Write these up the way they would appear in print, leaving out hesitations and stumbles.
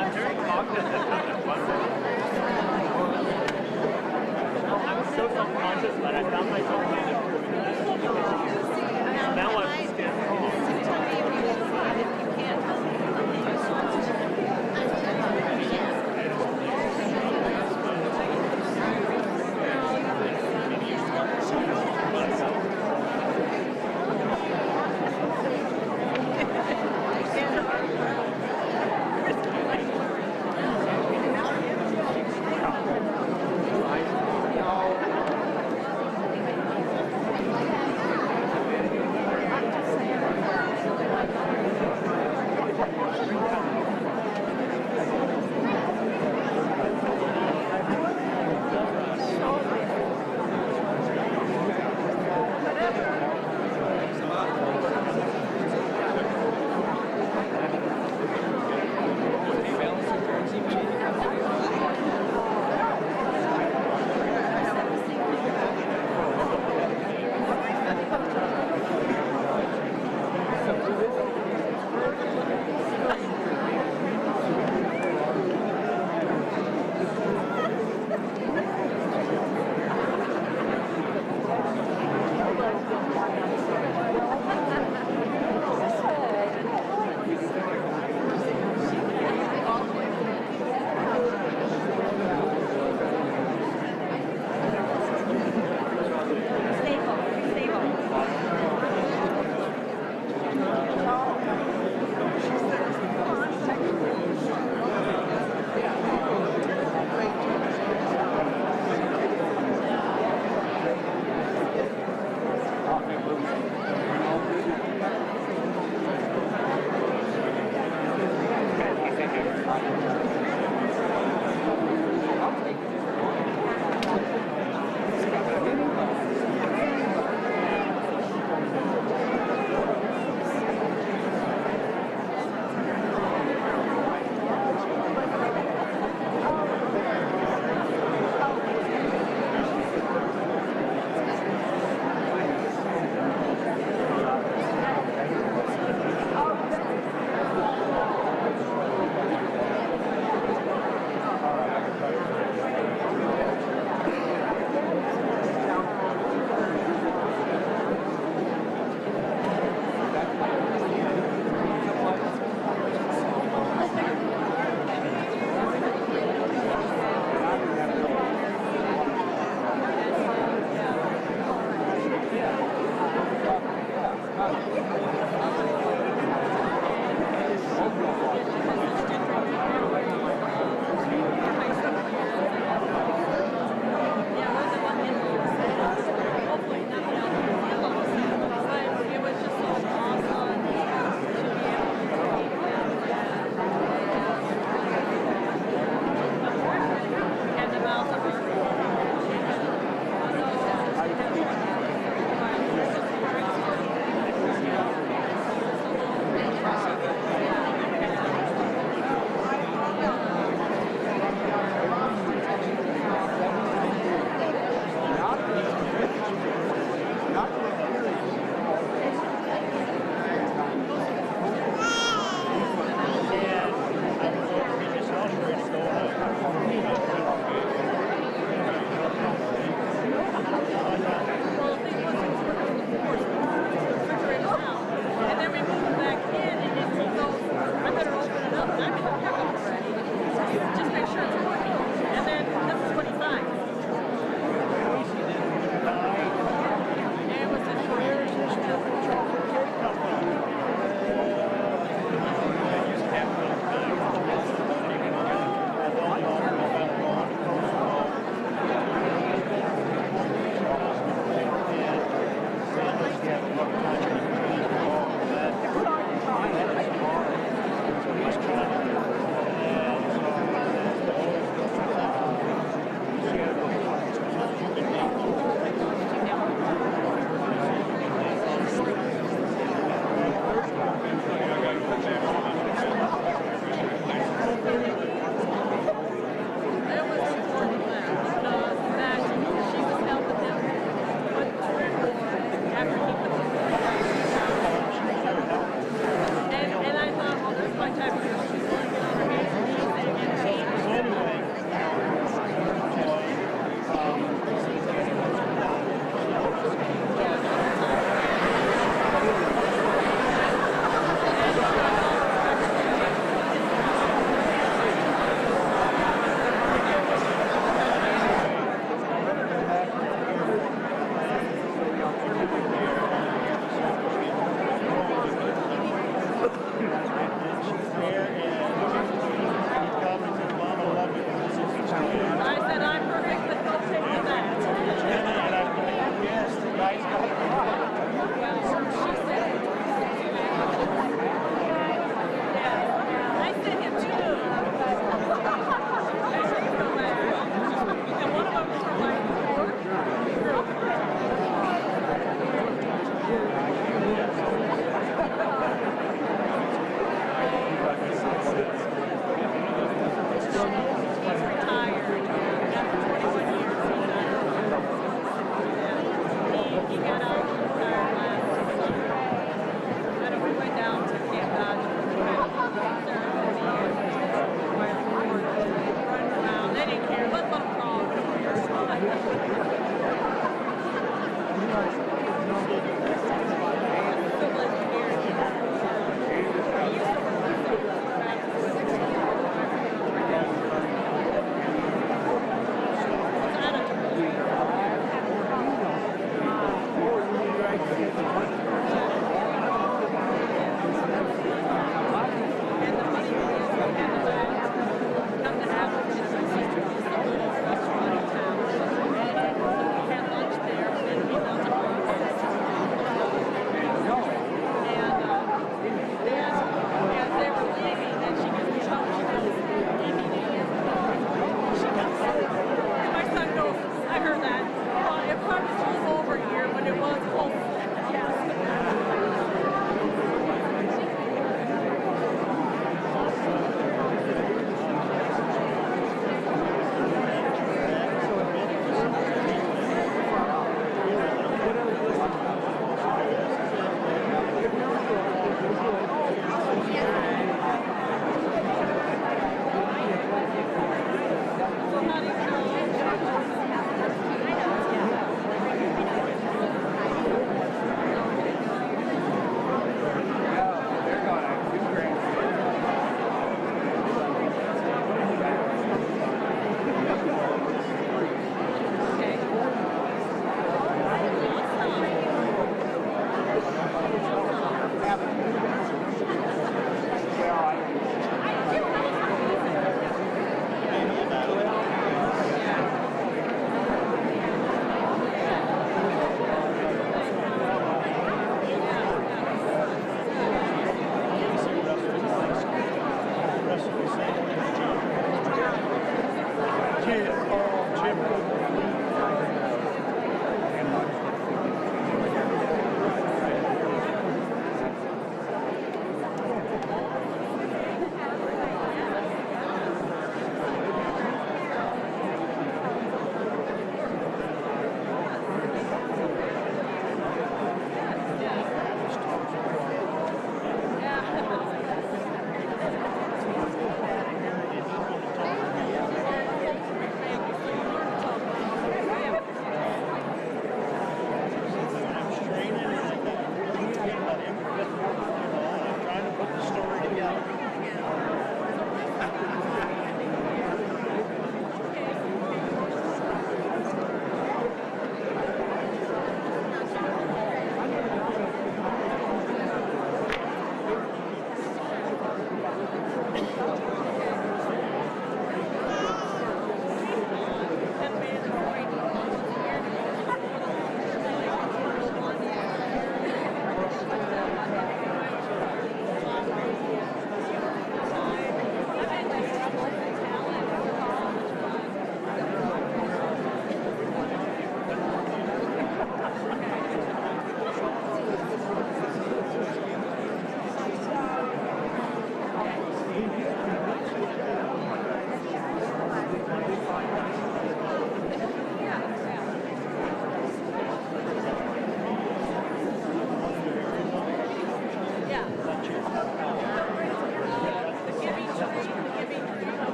I'm very cognizant of it. I was so self-conscious, but I found myself kind of now I'm standing home.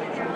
Yeah.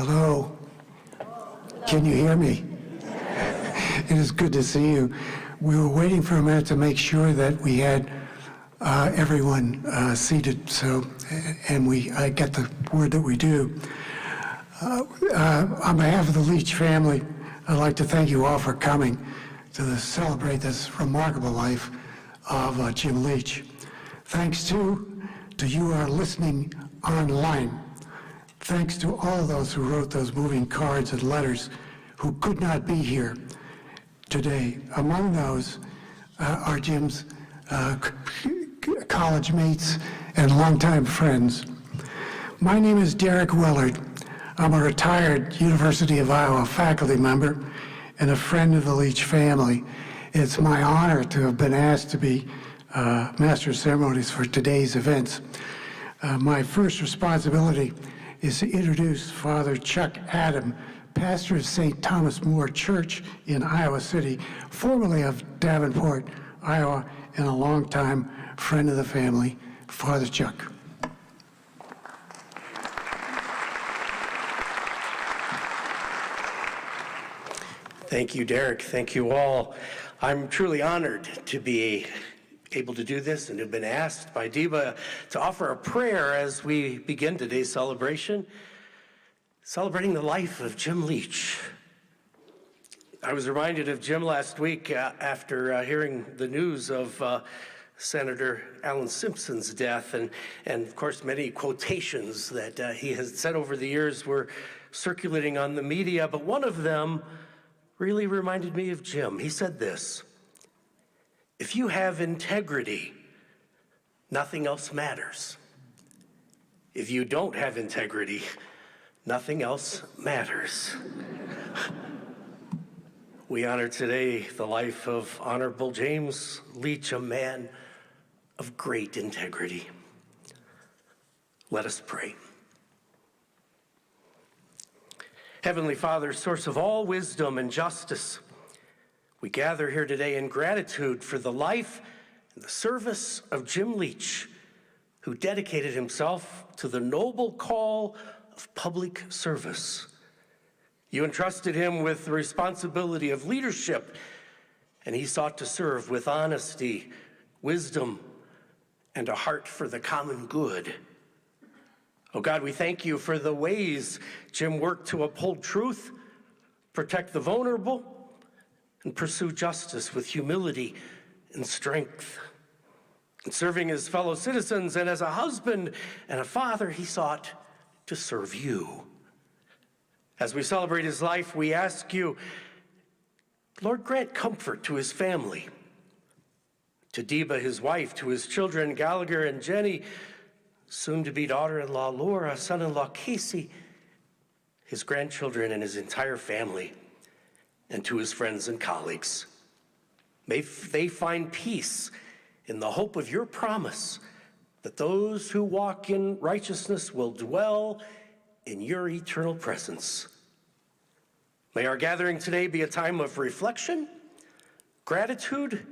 Hello. Can you hear me? It is good to see you. We were waiting for a minute to make sure that we had everyone seated, and I get the word that we do. On behalf of the Leach family, I'd like to thank you all for coming to celebrate this remarkable life of Jim Leach. Thanks to you who are listening online. Thanks to all those who wrote those moving cards and letters who could not be here today. Among those are Jim's college mates and longtime friends. My name is Derek Willard. I'm a retired University of Iowa faculty member and a friend of the Leach family. It's my honor to have been asked to be Master of Ceremonies for today's events. My first responsibility is to introduce Father Chuck Adam, pastor of St. Thomas More Church in Iowa City, formerly of Davenport, Iowa, and a longtime friend of the family, Father Chuck. Thank you, Derek. Thank you all. I'm truly honored to be able to do this and have been asked by Deba to offer a prayer as we begin today's celebration, celebrating the life of Jim Leach. I was reminded of Jim last week after hearing the news of Senator Alan Simpson's death, and of course many quotations that he has said over the years were circulating on the media, but one of them really reminded me of Jim. He said this: "If you have integrity, nothing else matters. If you don't have integrity, nothing else matters." We honor today the life of Honorable James Leach, a man of great integrity. Let us pray. Heavenly Father, source of all wisdom and justice, we gather here today in gratitude for the life and the service of Jim Leach, who dedicated himself to the noble call of public service. You entrusted him with the responsibility of leadership, and he sought to serve with honesty, wisdom, and a heart for the common good. Oh God, we thank you for the ways Jim worked to uphold truth, protect the vulnerable, and pursue justice with humility and strength. In serving his fellow citizens and as a husband and a father, he sought to serve you. As we celebrate his life, we ask you, Lord, grant comfort to his family, to Deba, his wife, to his children, Gallagher and Jenny, soon-to-be daughter-in-law Laura, son-in-law Casey, his grandchildren and his entire family, and to his friends and colleagues. May they find peace in the hope of your promise that those who walk in righteousness will dwell in your eternal presence. May our gathering today be a time of reflection, gratitude,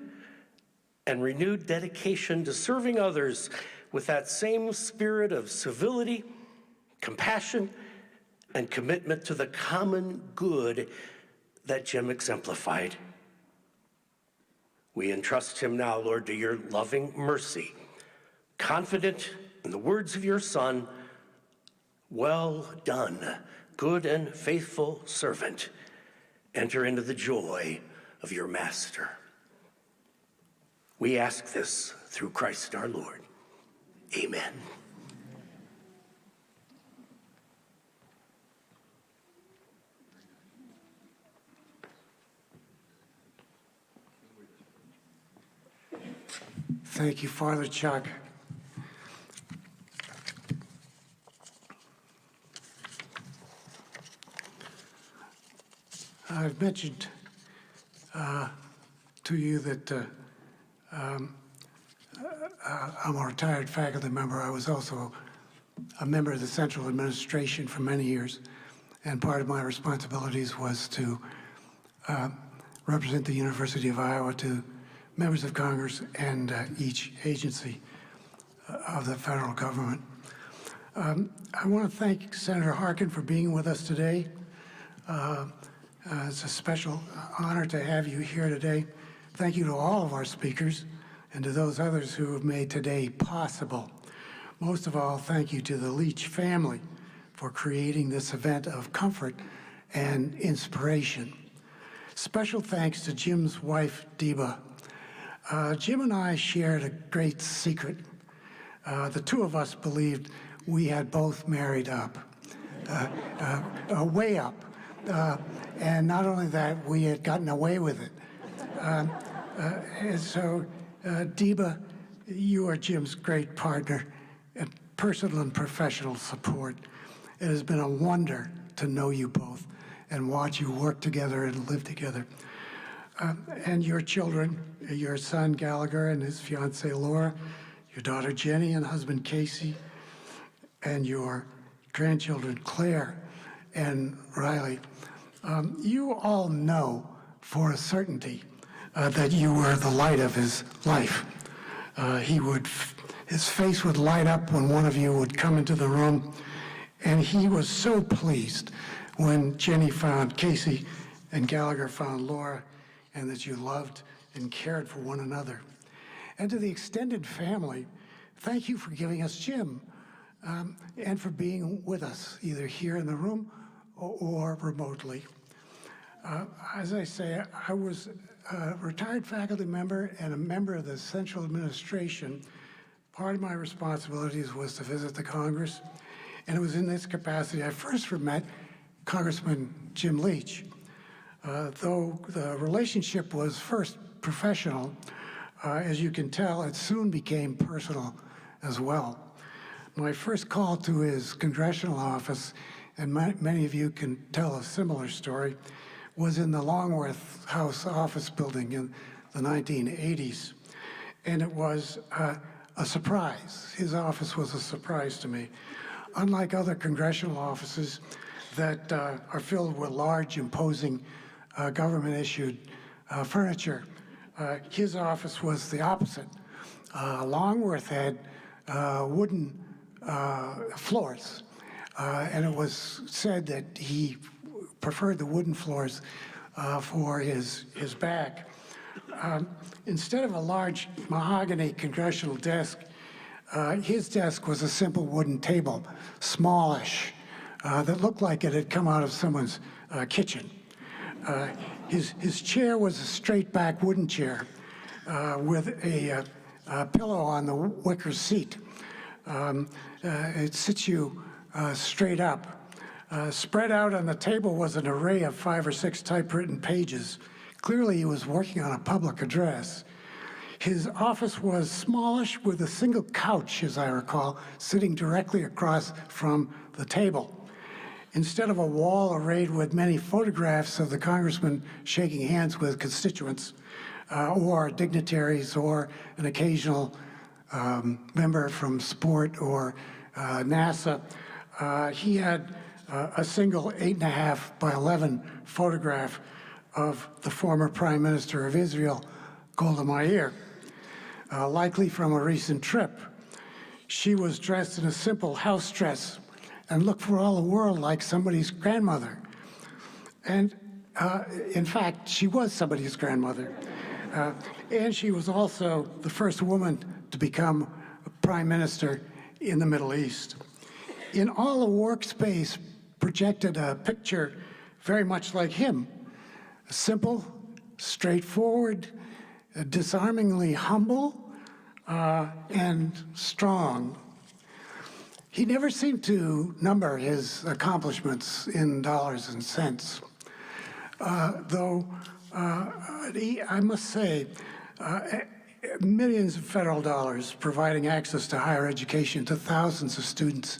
and renewed dedication to serving others with that same spirit of civility, compassion, and commitment to the common good that Jim exemplified. We entrust him now, Lord, to your loving mercy, confident in the words of your Son, "Well done, good and faithful servant. Enter into the joy of your master." We ask this through Christ our Lord. Amen. Thank you, Father Chuck. I've mentioned to you that I'm a retired faculty member. I was also a member of the Central Administration for many years, and part of my responsibilities was to represent the University of Iowa to members of Congress and each agency of the federal government. I want to thank Senator Harkin for being with us today. It's a special honor to have you here today. Thank you to all of our speakers and to those others who have made today possible. Most of all, thank you to the Leach family for creating this event of comfort and inspiration. Special thanks to Jim's wife, Deba. Jim and I shared a great secret. The two of us believed we had both married up, way up. And not only that, we had gotten away with it. And so, Deba, you are Jim's great partner and personal and professional support. It has been a wonder to know you both and watch you work together and live together. And your children, your son Gallagher and his fiancée Laura, your daughter Jenny and husband Casey, and your grandchildren Claire and Riley. You all know for a certainty that you were the light of his life. His face would light up when one of you would come into the room, and he was so pleased when Jenny found Casey and Gallagher found Laura, and that you loved and cared for one another. And to the extended family, thank you for giving us Jim, and for being with us, either here in the room or remotely. As I say, I was a retired faculty member and a member of the Central Administration. Part of my responsibilities was to visit the Congress, and it was in this capacity I first met Congressman Jim Leach. Though the relationship was first professional, as you can tell, it soon became personal as well. My first call to his congressional office, and many of you can tell a similar story, was in the Longworth House office building in the 1980s. And it was a surprise. His office was a surprise to me. Unlike other congressional offices that are filled with large, imposing government-issued furniture, his office was the opposite. Longworth had wooden floors, and it was said that he preferred the wooden floors for his back. Instead of a large mahogany congressional desk, his desk was a simple wooden table, smallish, that looked like it had come out of someone's kitchen. His chair was a straight back wooden chair with a pillow on the wicker seat. It sits you straight up. Spread out on the table was an array of 5 or 6 typewritten pages. Clearly he was working on a public address. His office was smallish with a single couch, as I recall, sitting directly across from the table. Instead of a wall arrayed with many photographs of the congressman shaking hands with constituents, or dignitaries, or an occasional member from sport or NASA, he had a single 8.5 by 11 photograph of the former Prime Minister of Israel, Golda Meir, likely from a recent trip. She was dressed in a simple house dress and looked for all the world like somebody's grandmother. And in fact, she was somebody's grandmother. And she was also the first woman to become Prime Minister in the Middle East. In all the workspace projected a picture very much like him, simple, straightforward, disarmingly humble, and strong. He never seemed to number his accomplishments in dollars and cents, though I must say, millions of federal dollars providing access to higher education to thousands of students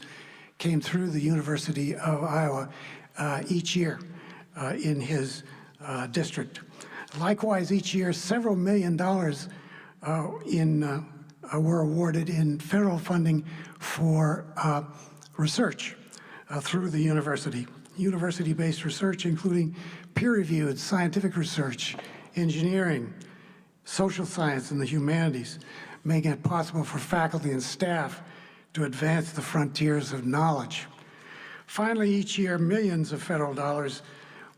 came through the University of Iowa each year in his district. Likewise, each year, several $million were awarded in federal funding for research through the university. University-based research, including peer-reviewed scientific research, engineering, social science, and the humanities, making it possible for faculty and staff to advance the frontiers of knowledge. Finally, each year, millions of federal dollars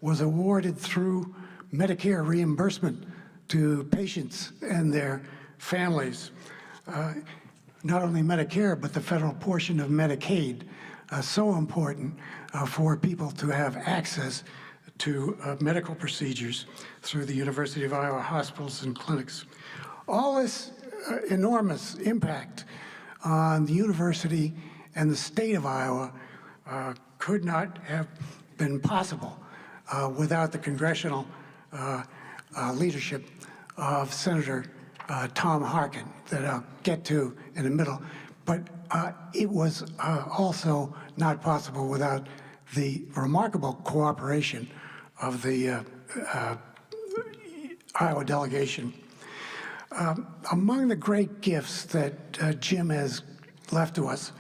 was awarded through Medicare reimbursement to patients and their families. Not only Medicare, but the federal portion of Medicaid, so important for people to have access to medical procedures through the University of Iowa hospitals and clinics. All this enormous impact on the university and the state of Iowa could not have been possible without the congressional leadership of Senator Tom Harkin, that I'll get to in a minute. But it was also not possible without the remarkable cooperation of the Iowa delegation. Among the great gifts that Jim has left to us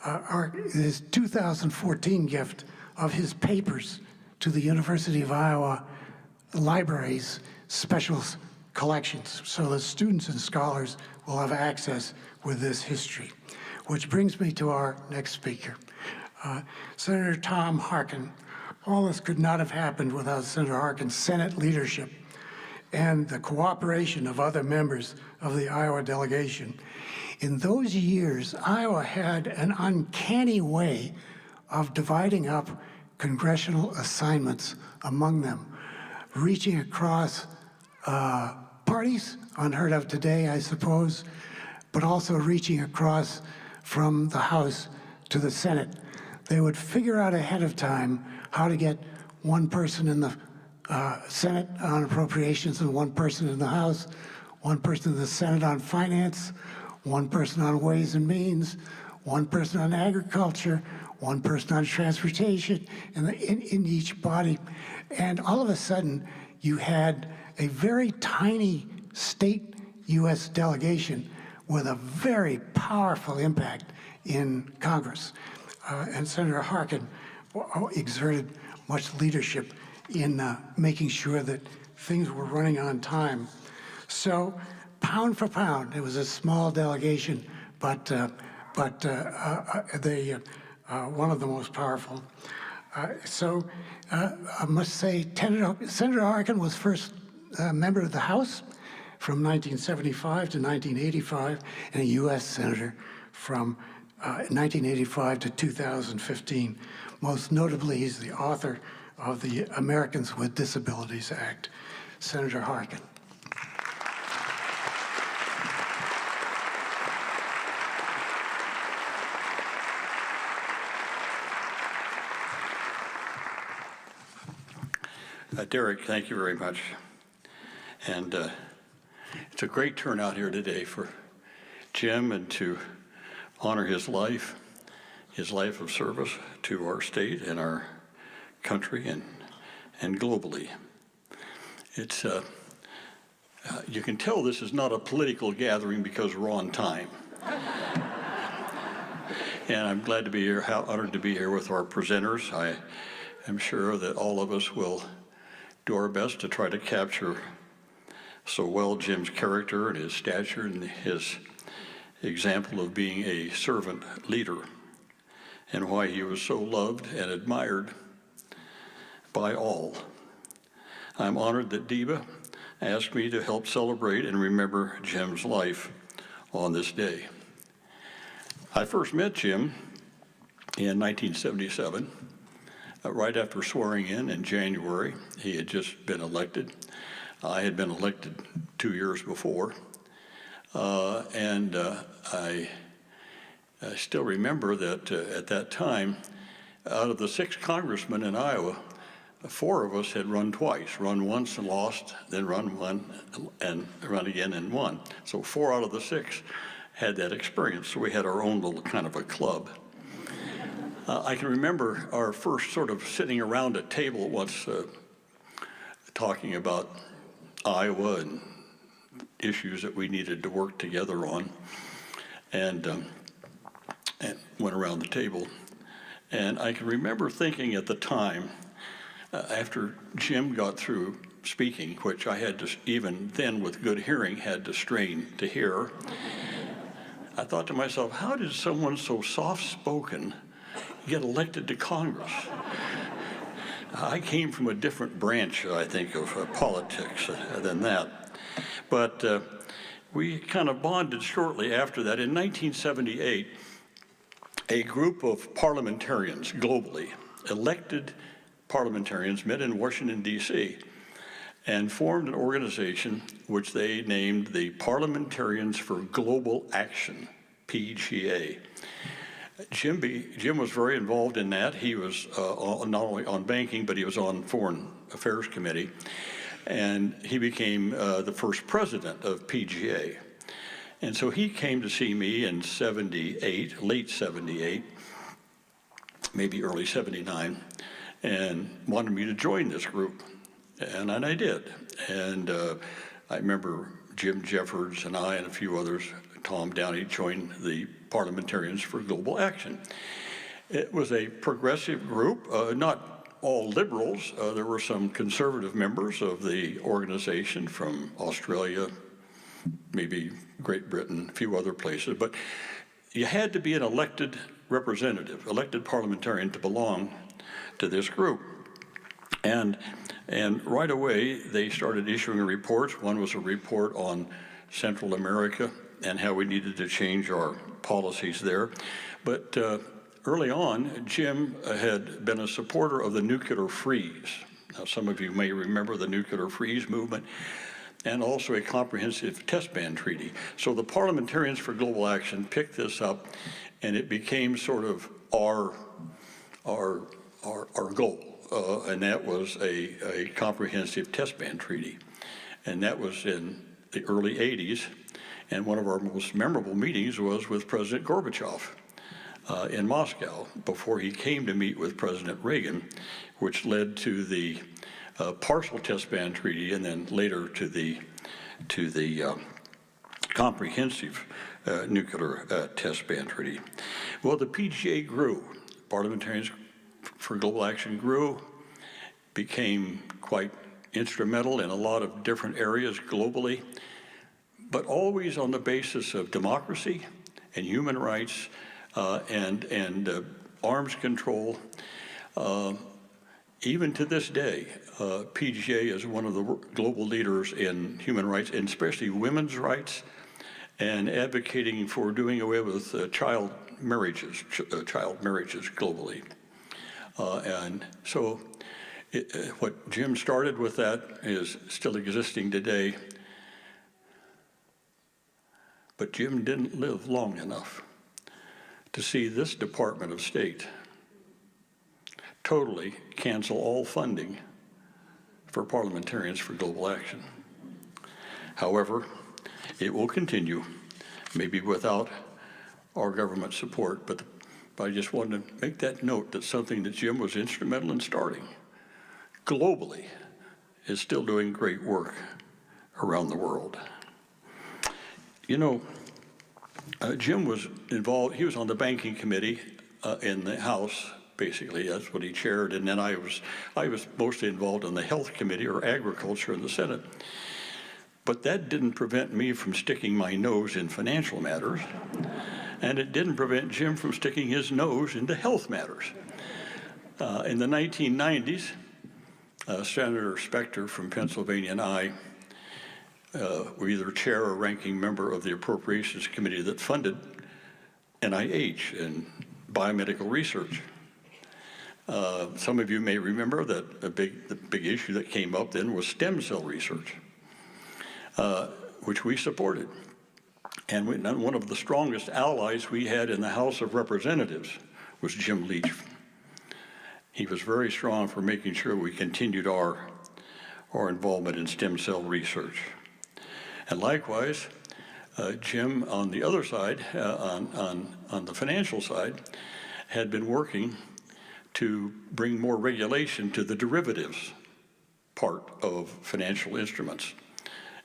are his 2014 gift of his papers to the University of Iowa Library's special collections, so that students and scholars will have access with this history. Which brings me to our next speaker, Senator Tom Harkin. All this could not have happened without Senator Harkin's Senate leadership and the cooperation of other members of the Iowa delegation. In those years, Iowa had an uncanny way of dividing up congressional assignments among them, reaching across parties, unheard of today, I suppose, but also reaching across from the House to the Senate. They would figure out ahead of time how to get one person in the Senate on appropriations and one person in the House, one person in the Senate on finance, one person on ways and means, one person on agriculture, one person on transportation, and in each body. And all of a sudden, you had a very tiny state U.S. delegation with a very powerful impact in Congress. And Senator Harkin exerted much leadership in making sure that things were running on time. So pound for pound, it was a small delegation, but one of the most powerful. So I must say, Senator Harkin was first member of the House from 1975 to 1985, and a U.S. Senator from 1985 to 2015. Most notably, he's the author of the Americans with Disabilities Act. Senator Harkin. Derek, thank you very much. And it's a great turnout here today for Jim, and to honor his life of service to our state and our country and globally. It's you can tell this is not a political gathering because we're on time. And I'm glad to be here, honored to be here with our presenters. I am sure that all of us will do our best to try to capture so well Jim's character and his stature and his example of being a servant leader, and why he was so loved and admired by all. I'm honored that Deba asked me to help celebrate and remember Jim's life on this day. I first met Jim in 1977, right after swearing in January. He had just been elected. I had been elected 2 years before. I still remember that at that time, out of the 6 congressmen in Iowa, 4 of us had run twice, run once and lost, then run one and run again and won. So 4 out of the 6 had that experience. So we had our own little kind of a club. I can remember our first sort of sitting around a table once talking about Iowa and issues that we needed to work together on, and went around the table. And I can remember thinking at the time, after Jim got through speaking, which I had to, even then with good hearing, had to strain to hear, I thought to myself, how did someone so soft-spoken get elected to Congress? I came from a different branch, I think, of politics than that. But we kind of bonded shortly after that. In 1978, a group of parliamentarians globally, elected parliamentarians, met in Washington, D.C., and formed an organization which they named the Parliamentarians for Global Action, PGA. Jim was very involved in that. He was not only on banking, but he was on Foreign Affairs Committee. And he became the first president of PGA. And so he came to see me in 78, late 78, maybe early 79, and wanted me to join this group. And I did. And I remember Jim Jeffords and I and a few others, Tom Downey, joined the Parliamentarians for Global Action. It was a progressive group, not all liberals. There were some conservative members of the organization from Australia, maybe Great Britain, a few other places. But you had to be an elected representative, elected parliamentarian to belong to this group. And right away, they started issuing reports. One was a report on Central America and how we needed to change our policies there. But early on, Jim had been a supporter of the nuclear freeze. Now, some of you may remember the nuclear freeze movement, and also a comprehensive test ban treaty. So the Parliamentarians for Global Action picked this up, and it became sort of our goal. And that was a comprehensive test ban treaty. And that was in the early 80s. And one of our most memorable meetings was with President Gorbachev in Moscow before he came to meet with President Reagan, which led to the partial test ban treaty and then later to the comprehensive nuclear test ban treaty. Well, the PGA grew. Parliamentarians for Global Action grew, became quite instrumental in a lot of different areas globally, but always on the basis of democracy and human rights and arms control. Even to this day, PGA is one of the global leaders in human rights, and especially women's rights, and advocating for doing away with child marriages globally. And so what Jim started with that is still existing today. But Jim didn't live long enough to see this Department of State totally cancel all funding for Parliamentarians for Global Action. However, it will continue, maybe without our government support, but I just wanted to make that note that something that Jim was instrumental in starting globally is still doing great work around the world. You know, Jim was involved, he was on the banking committee in the House, basically, that's what he chaired, and then I was mostly involved in the health committee or agriculture in the Senate. But that didn't prevent me from sticking my nose in financial matters, and it didn't prevent Jim from sticking his nose into health matters. In the 1990s, Senator Specter from Pennsylvania and I were either chair or ranking member of the Appropriations Committee that funded NIH and biomedical research. Some of you may remember that the big issue that came up then was stem cell research, which we supported. And one of the strongest allies we had in the House of Representatives was Jim Leach. He was very strong for making sure we continued our involvement in stem cell research. And likewise, Jim, on the other side, on the financial side, had been working to bring more regulation to the derivatives part of financial instruments.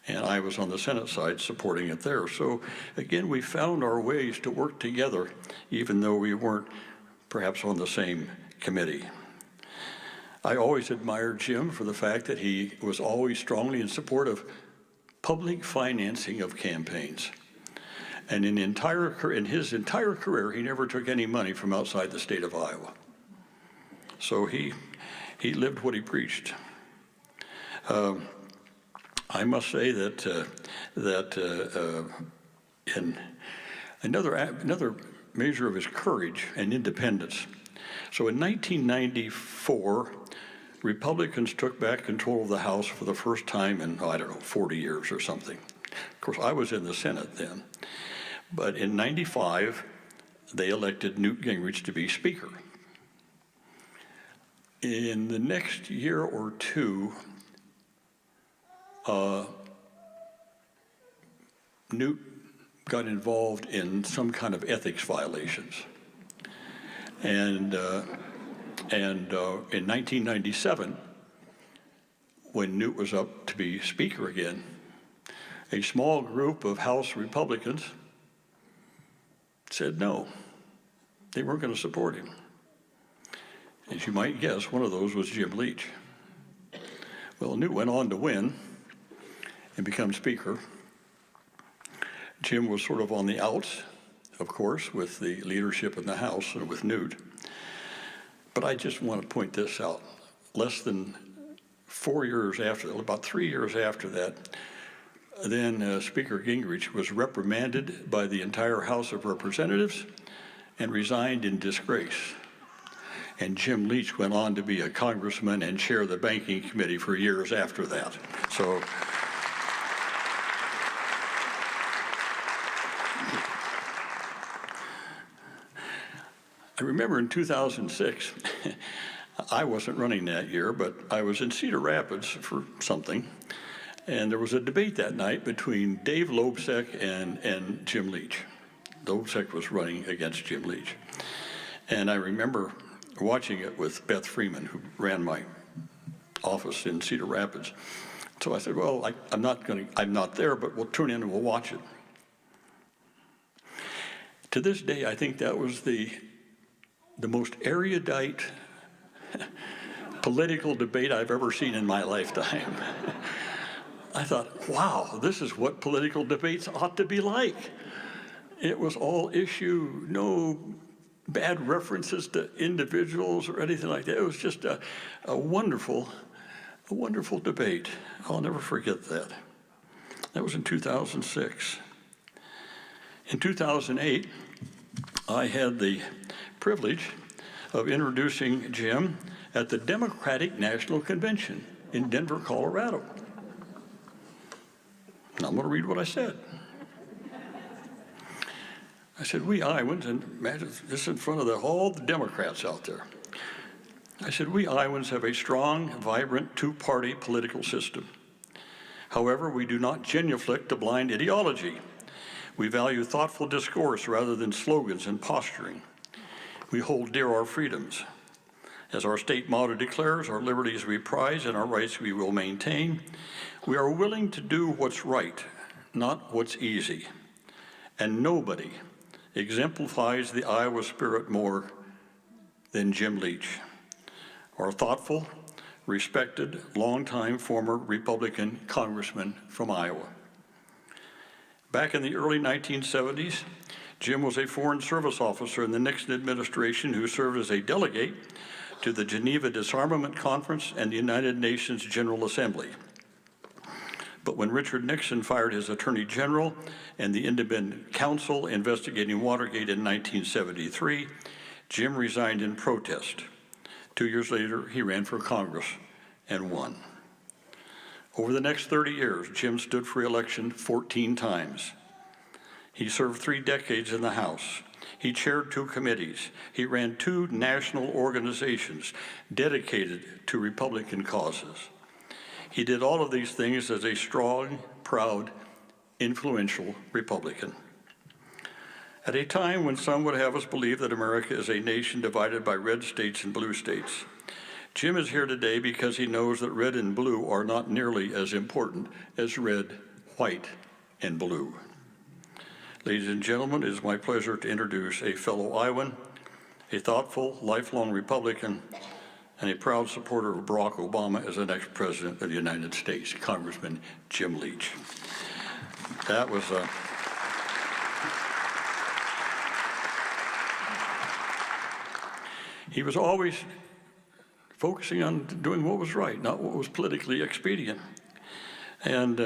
And I was on the Senate side supporting it there. So again, we found our ways to work together, even though we weren't perhaps on the same committee. I always admired Jim for the fact that he was always strongly in support of public financing of campaigns. And in his entire career, he never took any money from outside the state of Iowa. So he lived what he preached. I must say that in another measure of his courage and independence. So in 1994, Republicans took back control of the House for the first time in, 40 years or something. Of course, I was in the Senate then. But in 95, they elected Newt Gingrich to be Speaker. In the next year or two, Newt got involved in some kind of ethics violations. And in 1997, when Newt was up to be Speaker again, a small group of House Republicans said no. They weren't going to support him. As you might guess, one of those was Jim Leach. Well, Newt went on to win and become Speaker. Jim was sort of on the outs, of course, with the leadership in the House and with Newt. But I just want to point this out. Less than 4 years after, about 3 years after that, then Speaker Gingrich was reprimanded by the entire House of Representatives and resigned in disgrace. And Jim Leach went on to be a congressman and chair the banking committee for years after that. So I remember in 2006, I wasn't running that year, but I was in Cedar Rapids for something. And there was a debate that night between Dave Loebsack and Jim Leach. Loebsack was running against Jim Leach. And I remember watching it with Beth Freeman, who ran my office in Cedar Rapids. So I said, well, I'm not there, but we'll tune in and we'll watch it. To this day, I think that was the most erudite political debate I've ever seen in my lifetime. I thought, wow, this is what political debates ought to be like. It was all issue, no bad references to individuals or anything like that. It was just a wonderful debate. I'll never forget that. That was in 2006. In 2008, I had the privilege of introducing Jim at the Democratic National Convention in Denver, Colorado. And I'm going to read what I said. I said, we Iowans, and imagine this in front of all the Democrats out there. I said, we Iowans have a strong, vibrant, two-party political system. However, we do not genuflect to blind ideology. We value thoughtful discourse rather than slogans and posturing. We hold dear our freedoms. As our state motto declares, our liberties we prize and our rights we will maintain. We are willing to do what's right, not what's easy. And nobody exemplifies the Iowa spirit more than Jim Leach, our thoughtful, respected, longtime former Republican congressman from Iowa. Back in the early 1970s, Jim was a Foreign Service officer in the Nixon administration who served as a delegate to the Geneva Disarmament Conference and the United Nations General Assembly. But when Richard Nixon fired his Attorney General and the independent counsel investigating Watergate in 1973, Jim resigned in protest. 2 years later, he ran for Congress and won. Over the next 30 years, Jim stood for election 14 times. He served 3 decades in the House. He chaired 2 committees. He ran 2 national organizations dedicated to Republican causes. He did all of these things as a strong, proud, influential Republican. At a time when some would have us believe that America is a nation divided by red states and blue states, Jim is here today because he knows that red and blue are not nearly as important as red, white, and blue. Ladies and gentlemen, it is my pleasure to introduce a fellow Iowan, a thoughtful, lifelong Republican, and a proud supporter of Barack Obama as the next president of the United States, Congressman Jim Leach. That was he was always focusing on doing what was right, not what was politically expedient. And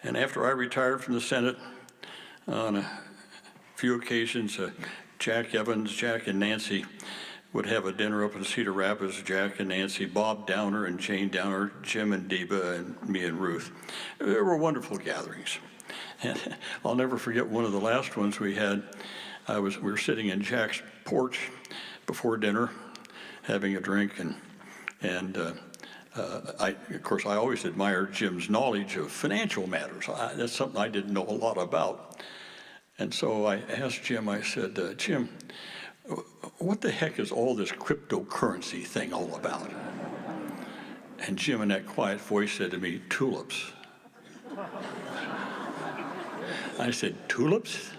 after I retired from the Senate, on a few occasions, Jack Evans, Jack and Nancy would have a dinner up in Cedar Rapids, Jack and Nancy, Bob Downer and Jane Downer, Jim and Deba, and me and Ruth. There were wonderful gatherings. And I'll never forget one of the last ones we had. We were sitting in Jack's porch before dinner, having a drink, and of course, I always admired Jim's knowledge of financial matters. That's something I didn't know a lot about. And so I asked Jim, I said, Jim, what the heck is all this cryptocurrency thing all about? And Jim, in that quiet voice, said to me, tulips. I said, tulips?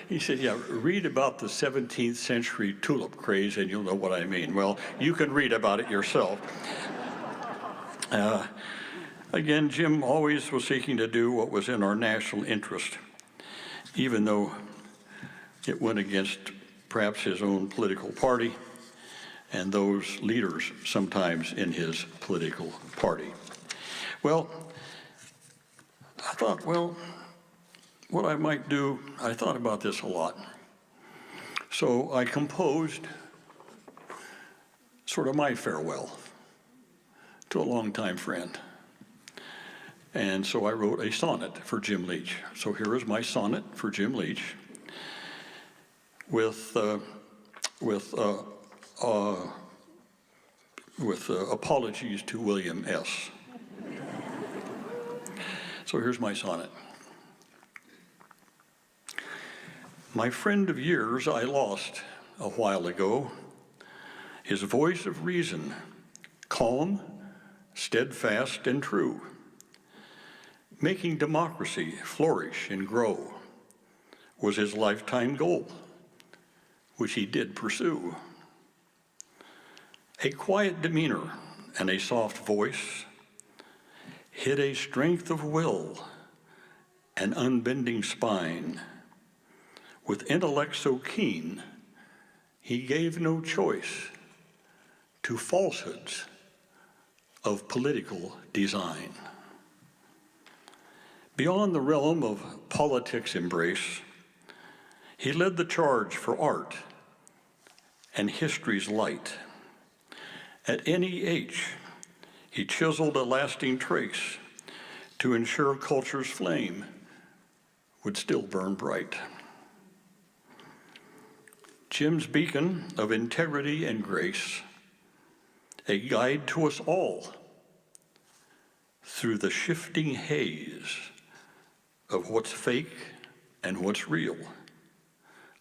He said, yeah, read about the 17th century tulip craze and you'll know what I mean. Well, you can read about it yourself. Again, Jim always was seeking to do what was in our national interest, even though it went against perhaps his own political party and those leaders sometimes in his political party. Well, I thought, well, what I might do, I thought about this a lot. So I composed sort of my farewell to a longtime friend. And so I wrote a sonnet for Jim Leach. So here is my sonnet for Jim Leach with apologies to William S. So here's my sonnet. My friend of years I lost a while ago, his voice of reason, calm, steadfast, and true, making democracy flourish and grow was his lifetime goal, which he did pursue. A quiet demeanor and a soft voice hid a strength of will, an unbending spine. With intellect so keen, he gave no choice to falsehoods of political design. Beyond the realm of politics' embrace, he led the charge for art and history's light. At any age, he chiseled a lasting trace to ensure culture's flame would still burn bright. Jim's beacon of integrity and grace, a guide to us all through the shifting haze of what's fake and what's real,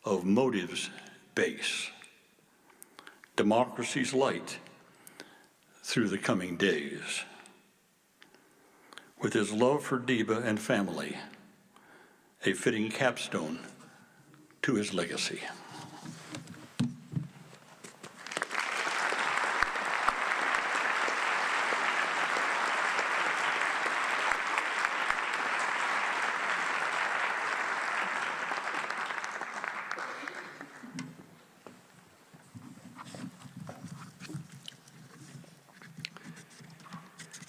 of motives base, democracy's light through the coming days. With his love for Deba and family, a fitting capstone to his legacy.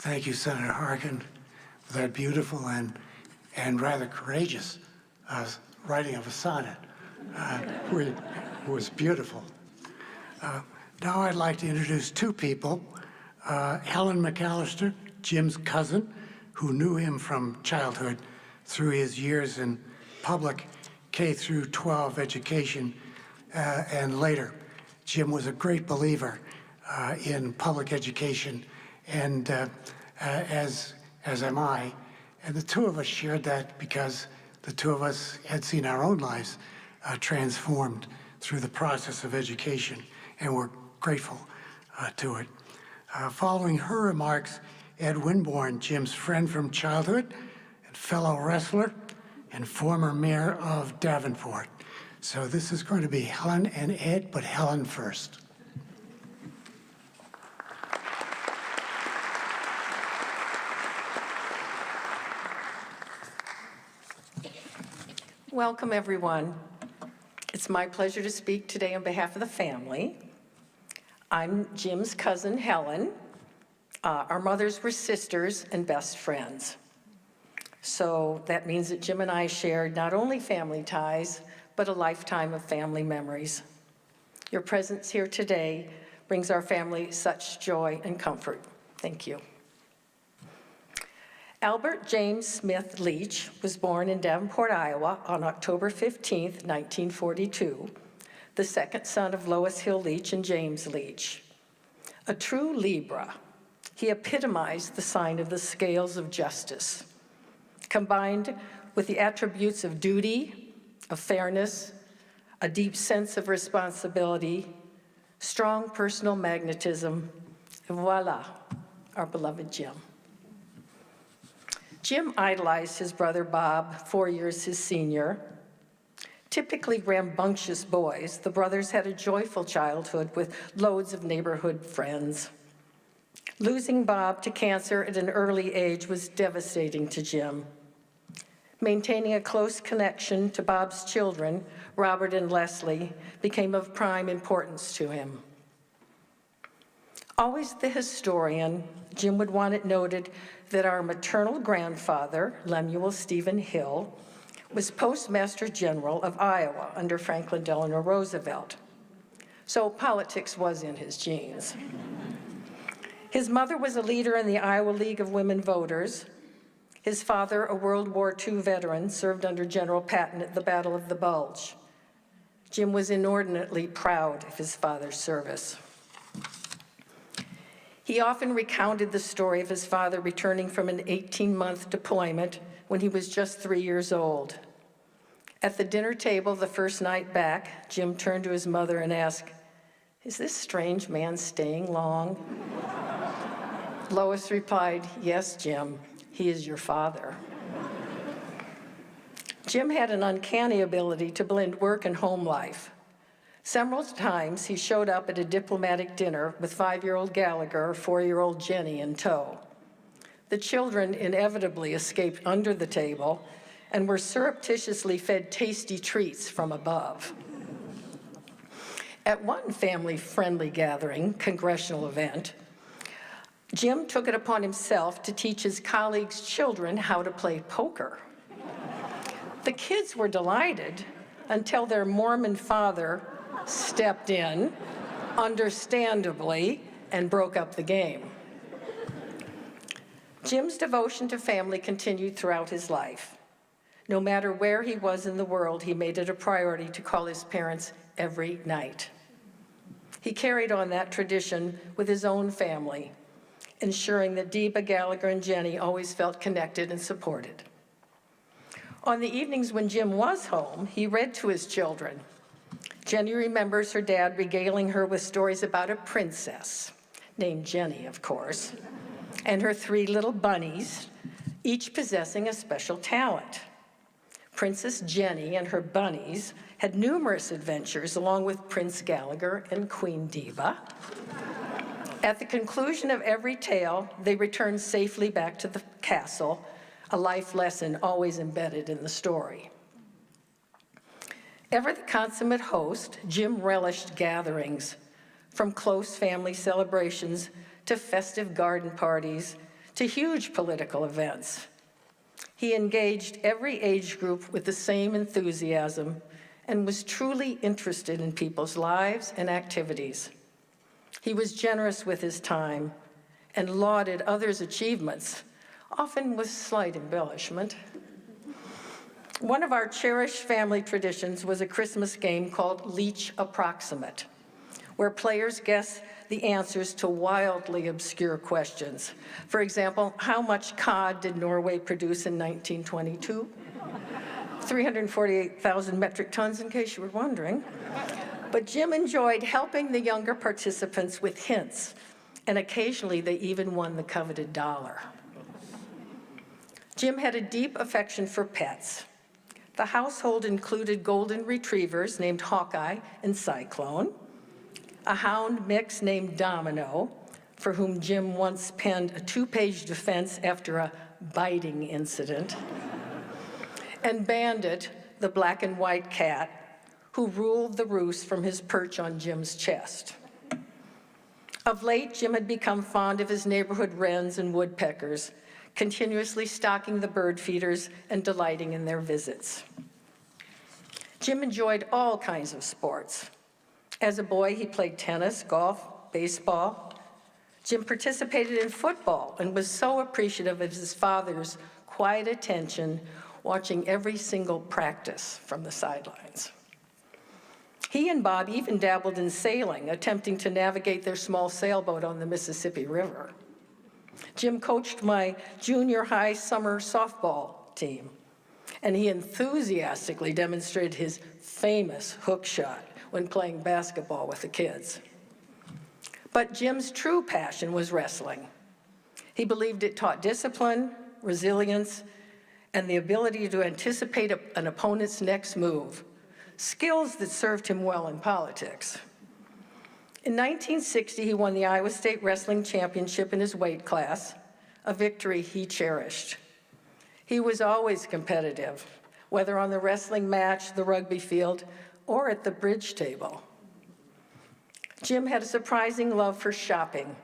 Thank you, Senator Harkin, for that beautiful and rather courageous writing of a sonnet. It was beautiful. Now I'd like to introduce two people. Helen McAllister, Jim's cousin, who knew him from childhood through his years in public K through 12 education and later. Jim was a great believer in public education, and as am I. And the two of us shared that because the two of us had seen our own lives transformed through the process of education, and we're grateful to it. Following her remarks, Ed Winborn, Jim's friend from childhood and fellow wrestler and former mayor of Davenport. So this is going to be Helen and Ed, but Helen first. Welcome, everyone. It's It's my pleasure to speak today on behalf of the family. I'm Jim's cousin, Helen. Our mothers were sisters and best friends. So that means that Jim and I shared not only family ties, but a lifetime of family memories. Your presence here today brings our family such joy and comfort. Thank you. Albert James Smith Leach was born in Davenport, Iowa on October 15, 1942, the second son of Lois Hill Leach and James Leach. A true Libra, he epitomized the sign of the scales of justice, combined with the attributes of duty, of fairness, a deep sense of responsibility, strong personal magnetism, and voila, our beloved Jim. Jim idolized his brother Bob, 4 years his senior. Typically rambunctious boys, the brothers had a joyful childhood with loads of neighborhood friends. Losing Bob to cancer at an early age was devastating to Jim. Maintaining a close connection to Bob's children, Robert and Leslie, became of prime importance to him. Always the historian, Jim would want it noted that our maternal grandfather, Lemuel Stephen Hill, was Postmaster General of Iowa under Franklin Delano Roosevelt. So politics was in his genes. His mother was a leader in the Iowa League of Women Voters. His father, a World War II veteran, served under General Patton at the Battle of the Bulge. Jim was inordinately proud of his father's service. He often recounted the story of his father returning from an 18-month deployment when he was just 3 years old. At the dinner table the first night back, Jim turned to his mother and asked, "Is this strange man staying long?" Lois replied, "Yes, Jim, he is your father." Jim had an uncanny ability to blend work and home life. Several times he showed up at a diplomatic dinner with 5-year-old Gallagher or 4-year-old Jenny in tow. The children inevitably escaped under the table and were surreptitiously fed tasty treats from above. At one family-friendly gathering, congressional event, Jim took it upon himself to teach his colleagues' children how to play poker. The kids were delighted until their Mormon father stepped in, understandably, and broke up the game. Jim's devotion to family continued throughout his life. No matter where he was in the world, he made it a priority to call his parents every night. He carried on that tradition with his own family, ensuring that Deba, Gallagher, and Jenny always felt connected and supported. On the evenings when Jim was home, he read to his children. Jenny remembers her dad regaling her with stories about a princess, named Jenny, of course, and her 3 little bunnies, each possessing a special talent. Princess Jenny and her bunnies had numerous adventures along with Prince Gallagher and Queen Deba. At the conclusion of every tale, they returned safely back to the castle, a life lesson always embedded in the story. Ever the consummate host, Jim relished gatherings, from close family celebrations to festive garden parties to huge political events. He engaged every age group with the same enthusiasm and was truly interested in people's lives and activities. He was generous with his time and lauded others' achievements, often with slight embellishment. One of our cherished family traditions was a Christmas game called Leach Approximate, where players guess the answers to wildly obscure questions. For example, how much cod did Norway produce in 1922? 348,000 metric tons, in case you were wondering. But Jim enjoyed helping the younger participants with hints, and occasionally they even won the coveted dollar. Jim had a deep affection for pets. The household included golden retrievers named Hawkeye and Cyclone, a hound mix named Domino, for whom Jim once penned a 2-page defense after a biting incident, and Bandit, the black and white cat, who ruled the roost from his perch on Jim's chest. Of late, Jim had become fond of his neighborhood wrens and woodpeckers, continuously stalking the bird feeders and delighting in their visits. Jim enjoyed all kinds of sports. As a boy, he played tennis, golf, baseball. Jim participated in football and was so appreciative of his father's quiet attention, watching every single practice from the sidelines. He and Bob even dabbled in sailing, attempting to navigate their small sailboat on the Mississippi River. Jim coached my junior high summer softball team, and he enthusiastically demonstrated his famous hook shot when playing basketball with the kids. But Jim's true passion was wrestling. He believed it taught discipline, resilience, and the ability to anticipate an opponent's next move, skills that served him well in politics. In 1960, he won the Iowa State Wrestling Championship in his weight class, a victory he cherished. He was always competitive, whether on the wrestling match, the rugby field, or at the bridge table. Jim had a surprising love for shopping.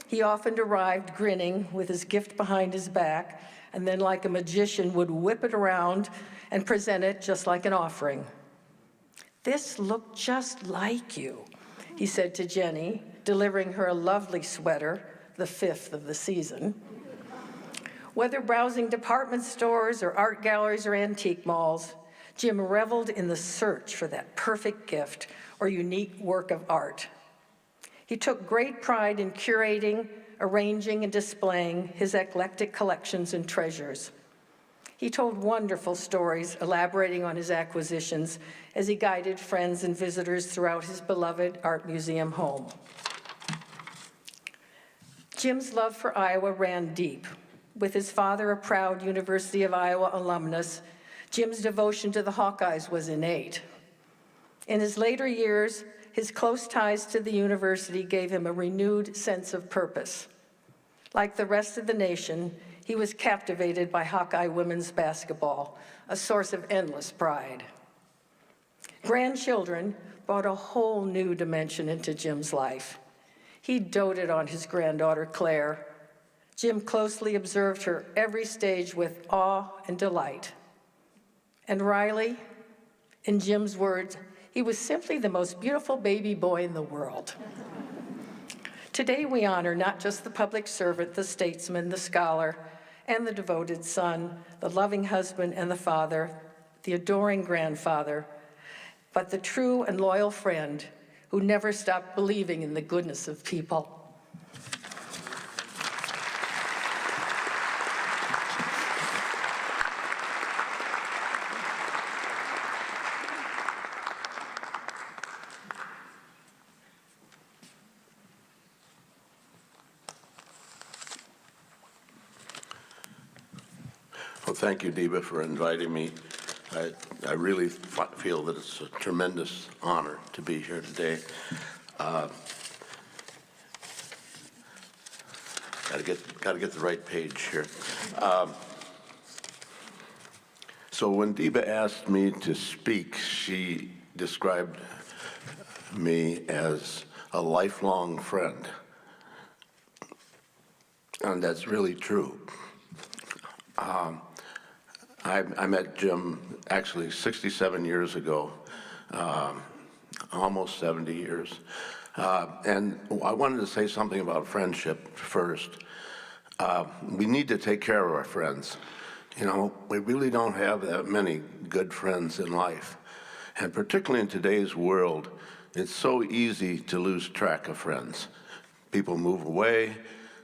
He often arrived grinning with his gift behind his back, and then like a magician would whip it around and present it just like an offering. "This looked just like you," he said to Jenny, delivering her a lovely sweater, the 5th of the season. Whether browsing department stores or art galleries or antique malls, Jim reveled in the search for that perfect gift or unique work of art. He took great pride in curating, arranging, and displaying his eclectic collections and treasures. He told wonderful stories, elaborating on his acquisitions as he guided friends and visitors throughout his beloved art museum home. Jim's love for Iowa ran deep. With his father a proud University of Iowa alumnus, Jim's devotion to the Hawkeyes was innate. In his later years, his close ties to the university gave him a renewed sense of purpose. Like the rest of the nation, he was captivated by Hawkeye women's basketball, a source of endless pride. Grandchildren brought a whole new dimension into Jim's life. He doted on his granddaughter, Claire. Jim closely observed her every stage with awe and delight. And Riley, in Jim's words, he was simply the most beautiful baby boy in the world. Today we honor not just the public servant, the statesman, the scholar, and the devoted son, the loving husband and the father, the adoring grandfather, but the true and loyal friend who never stopped believing in the goodness of people. Well, thank you, Deba, for inviting me. I really feel that it's a tremendous honor to be here today. Got to get the right page here. So when Deba asked me to speak, she described me as a lifelong friend, and that's really true. I met Jim actually 67 years ago, almost 70 years. And I wanted to say something about friendship first. We need to take care of our friends. You know, we really don't have that many good friends in life. And particularly in today's world, it's so easy to lose track of friends. People move away,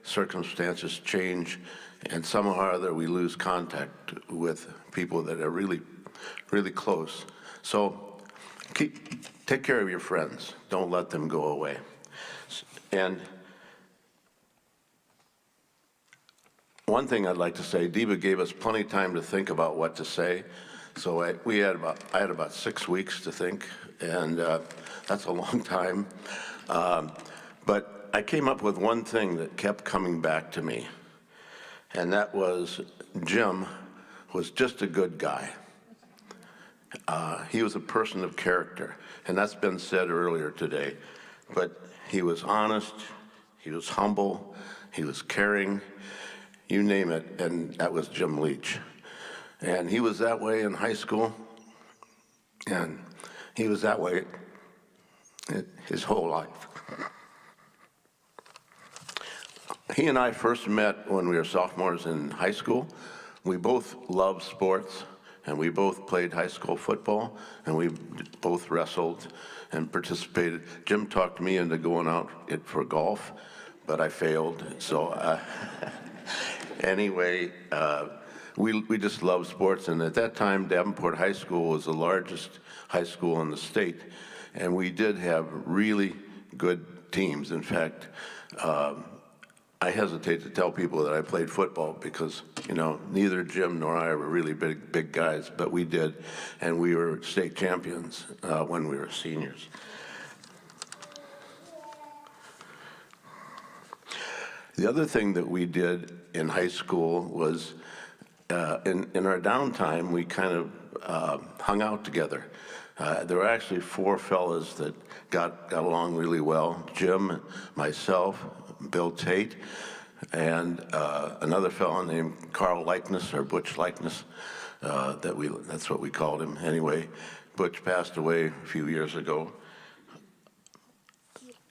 circumstances change, and somehow or other we lose contact with people that are really, really close. So take care of your friends. Don't let them go away. And one thing I'd like to say, Deba gave us plenty of time to think about what to say. So I had about 6 weeks to think, and that's a long time. But I came up with one thing that kept coming back to me, and that was Jim was just a good guy. He was a person of character, and that's been said earlier today. But he was honest, he was humble, he was caring, you name it, and that was Jim Leach. And he was that way in high school, and he was that way his whole life. He and I first met when we were sophomores in high school. We both loved sports, and we both played high school football, and we both wrestled and participated. Jim talked me into going out for golf, but I failed. So anyway, we just loved sports, and at that time, Davenport High School was the largest high school in the state, and we did have really good teams. In fact, I hesitate to tell people that I played football because, neither Jim nor I were really big guys, but we did, and we were state champions when we were seniors. The other thing that we did in high school was, in our downtime, we kind of hung out together. There were actually 4 fellas that got along really well: Jim, myself, Bill Tate, and another fellow named Carl Likeness, or Butch Likeness. That's what we called him. Anyway, Butch passed away a few years ago.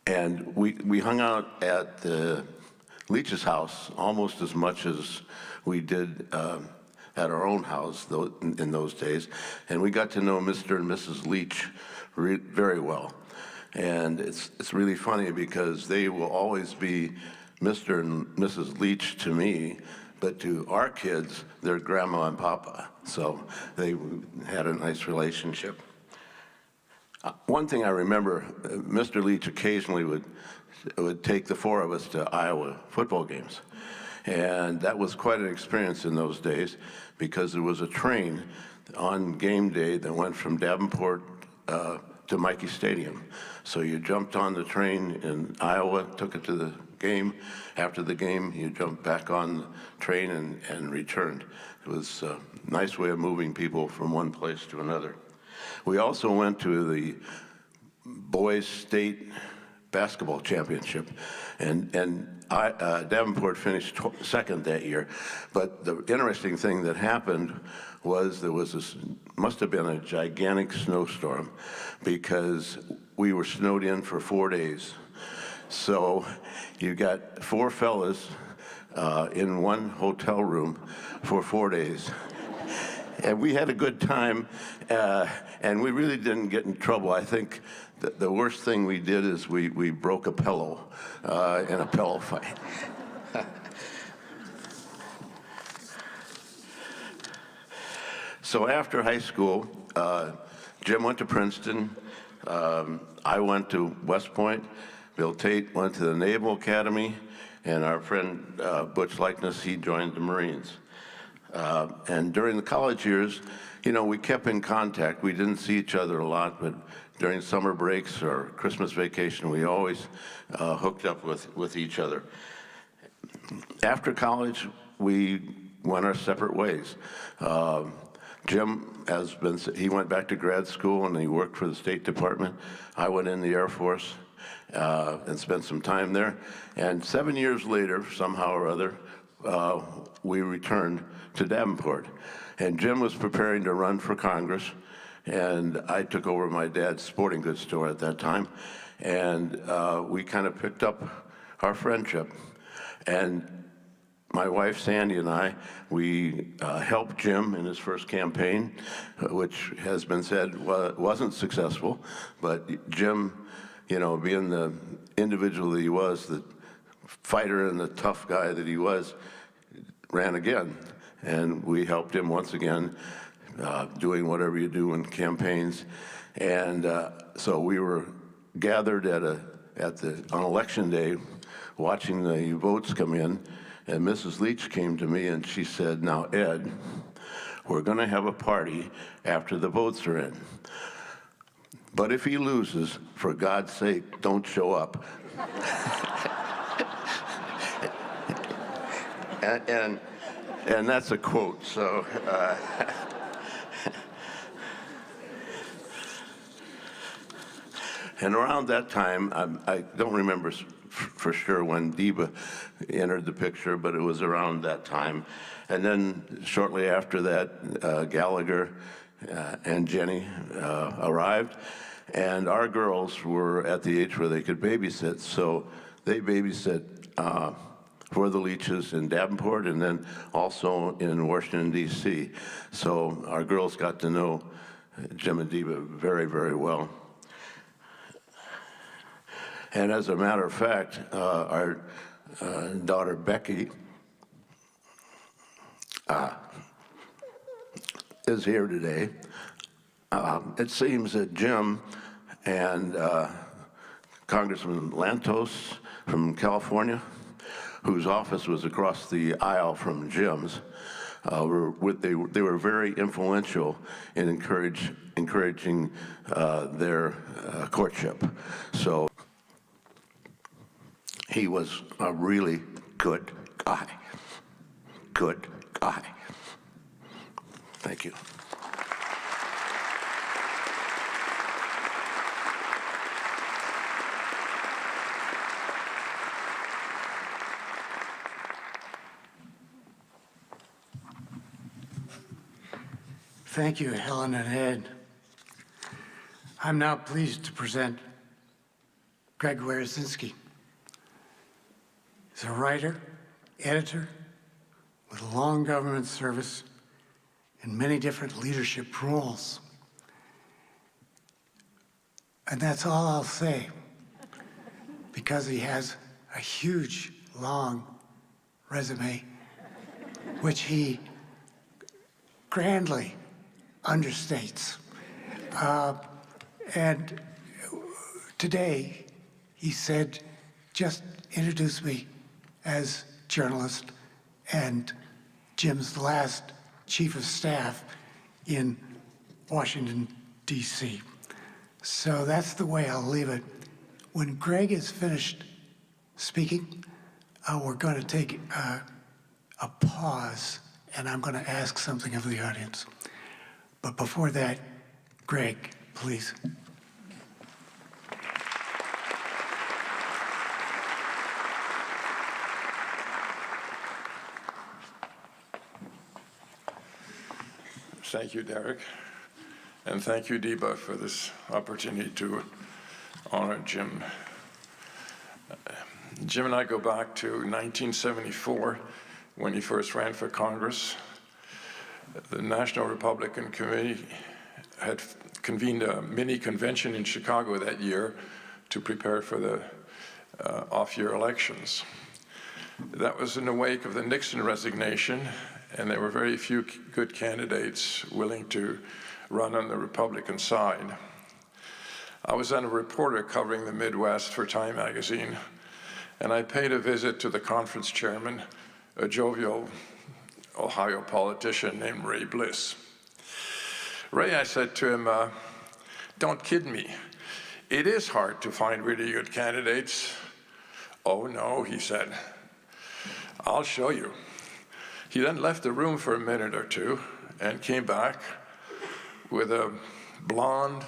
And we hung out at the Leach's house almost as much as we did at our own house in those days. And we got to know Mr. and Mrs. Leach very well. And it's really funny because they will always be Mr. and Mrs. Leach to me, but to our kids, they're Grandma and Papa. So they had a nice relationship. One thing I remember, Mr. Leach occasionally would take the 4 of us to Iowa football games. And that was quite an experience in those days because there was a train on game day that went from Davenport to Michie Stadium. So you jumped on the train in Iowa, took it to the game. After the game, you jumped back on the train and returned. It was a nice way of moving people from one place to another. We also went to the boys' state basketball championship, and Davenport finished second that year. But the interesting thing that happened was there was must have been a gigantic snowstorm because we were snowed in for 4 days. So you got 4 fellas in one hotel room for 4 days. And we had a good time, and we really didn't get in trouble. I think the worst thing we did is we broke a pillow in a pillow fight. So after high school, Jim went to Princeton. I went to West Point. Bill Tate went to the Naval Academy, and our friend Butch Likeness, he joined the Marines. And during the college years, we kept in contact. We didn't see each other a lot, but during summer breaks or Christmas vacation, we always hooked up with each other. After college, we went our separate ways. Jim he went back to grad school and he worked for the State Department. I went in the Air Force and spent some time there. And 7 years later, somehow or other, we returned to Davenport. And Jim was preparing to run for Congress, and I took over my dad's sporting goods store at that time, and we kind of picked up our friendship. And my wife, Sandy, and I, we helped Jim in his first campaign, which has been said wasn't successful, but Jim, being the individual that he was, the fighter and the tough guy that he was, ran again. And we helped him once again, doing whatever you do in campaigns. And so we were gathered on election day, watching the votes come in. And Mrs. Leach came to me and she said, "Now, Ed, we're going to have a party after the votes are in. But if he loses, for God's sake, don't show up." And that's a quote. So And around that time, I don't remember for sure when Deba entered the picture, but it was around that time. And then shortly after that, Gallagher and Jenny arrived, and our girls were at the age where they could babysit, so they babysit for the Leaches in Davenport and then also in Washington, D.C. So our girls got to know Jim and Deba very, very well. And as a matter of fact, our daughter Becky is here today. It seems that Jim and Congressman Lantos from California, whose office was across the aisle from Jim's, they were very influential in encouraging their courtship. So he was a really good guy. Good guy. Thank you. Thank you, Helen and Ed. I'm now pleased to present Greg Werezinski. He's a writer, editor, with a long government service in many different leadership roles. And that's all I'll say, because he has a huge, long resume, which he grandly understates. And today, he said, just introduce me as journalist and Jim's last chief of staff in Washington, D.C. So that's the way I'll leave it. When Greg is finished speaking, we're going to take a pause, and I'm going to ask something of the audience. But before that, Greg, please. Thank you, Derek. And thank you, Deba, for this opportunity to honor Jim. Jim and I go back to 1974 when he first ran for Congress. The National Republican Committee had convened a mini convention in Chicago that year to prepare for the off-year elections. That was in the wake of the Nixon resignation, and there were very few good candidates willing to run on the Republican side. I was then a reporter covering the Midwest for Time magazine, and I paid a visit to the conference chairman, a jovial Ohio politician named Ray Bliss. Ray, I said to him, don't kid me. It is hard to find really good candidates. Oh no, he said. I'll show you. He then left the room for a minute or two and came back with a blonde,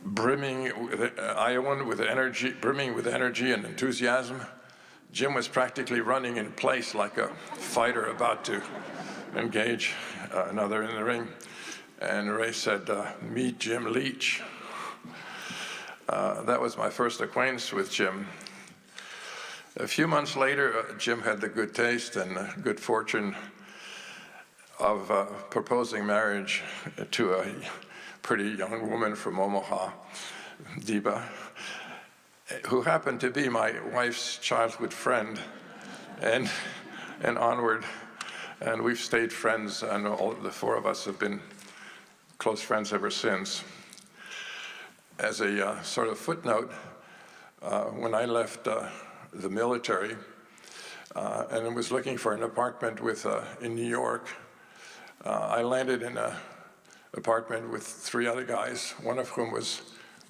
Iowan with energy, brimming with energy and enthusiasm. Jim was practically running in place like a fighter about to engage another in the ring. And Ray said, meet Jim Leach. That was my first acquaintance with Jim. A few months later, Jim had the good taste and good fortune of proposing marriage to a pretty young woman from Omaha, Deba, who happened to be my wife's childhood friend, and onward. And we've stayed friends, and all the four of us have been close friends ever since. As a sort of footnote, when I left the military and was looking for an apartment in New York, I landed in an apartment with three other guys, one of whom was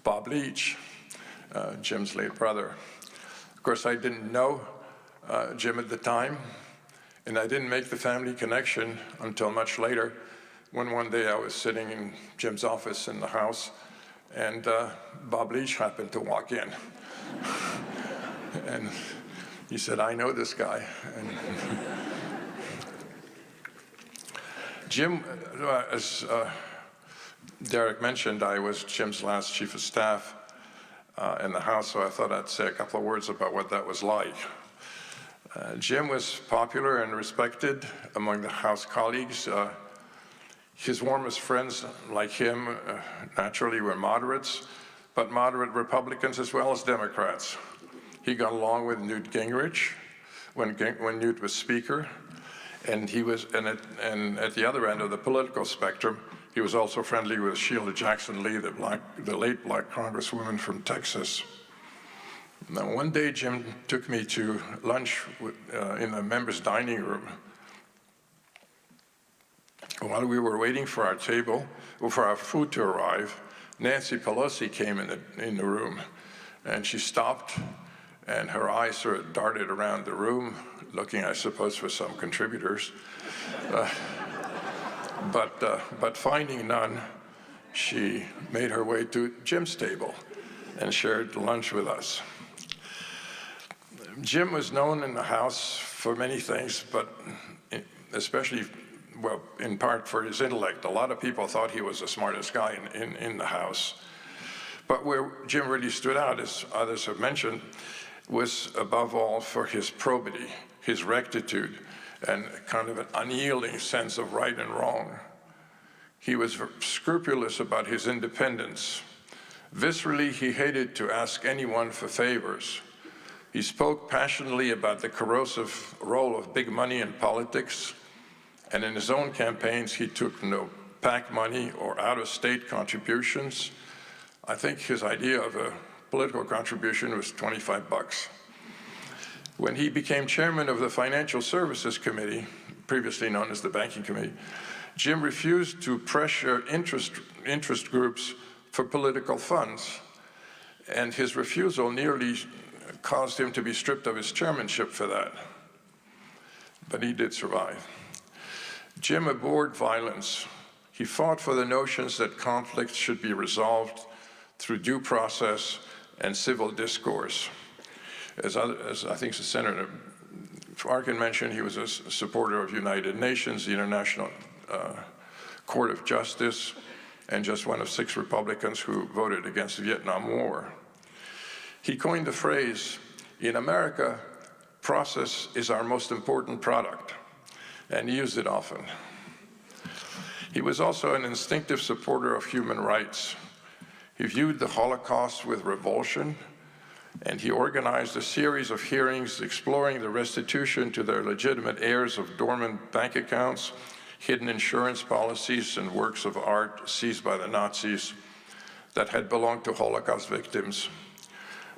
Bob Leach, Jim's late brother. Of course, I didn't know Jim at the time, and I didn't make the family connection until much later, when one day I was sitting in Jim's office in the house, and Bob Leach happened to walk in. And he said, "I know this guy." And Jim, as Derek mentioned, I was Jim's last chief of staff in the House, so I thought I'd say a couple of words about what that was like. Jim was popular and respected among the House colleagues. His warmest friends, like him, naturally were moderates, but moderate Republicans as well as Democrats. He got along with Newt Gingrich when Newt was Speaker, and at the other end of the political spectrum, he was also friendly with Sheila Jackson Lee, the late black congresswoman from Texas. Now, one day, Jim took me to lunch in the members' dining room. While we were waiting for our for our food to arrive, Nancy Pelosi came in the room, and she stopped, and her eyes sort of darted around the room, looking, I suppose, for some contributors. But finding none, she made her way to Jim's table and shared lunch with us. Jim was known in the House for many things, but especially, well, in part for his intellect. A lot of people thought he was the smartest guy in the House. But where Jim really stood out, as others have mentioned, was above all for his probity, his rectitude, and kind of an unyielding sense of right and wrong. He was scrupulous about his independence. Viscerally, he hated to ask anyone for favors. He spoke passionately about the corrosive role of big money in politics, and in his own campaigns, he took no PAC money or out-of-state contributions. I think his idea of a political contribution was $25. When he became chairman of the Financial Services Committee, previously known as the Banking Committee, Jim refused to pressure interest groups for political funds, and his refusal nearly caused him to be stripped of his chairmanship for that. But he did survive. Jim abhorred violence. He fought for the notions that conflicts should be resolved through due process and civil discourse. As I think the Senator Arkin mentioned, he was a supporter of United Nations, the International Court of Justice, and just one of 6 Republicans who voted against the Vietnam War. He coined the phrase, "In America, process is our most important product," and he used it often. He was also an instinctive supporter of human rights. He viewed the Holocaust with revulsion, and he organized a series of hearings exploring the restitution to their legitimate heirs of dormant bank accounts, hidden insurance policies, and works of art seized by the Nazis that had belonged to Holocaust victims.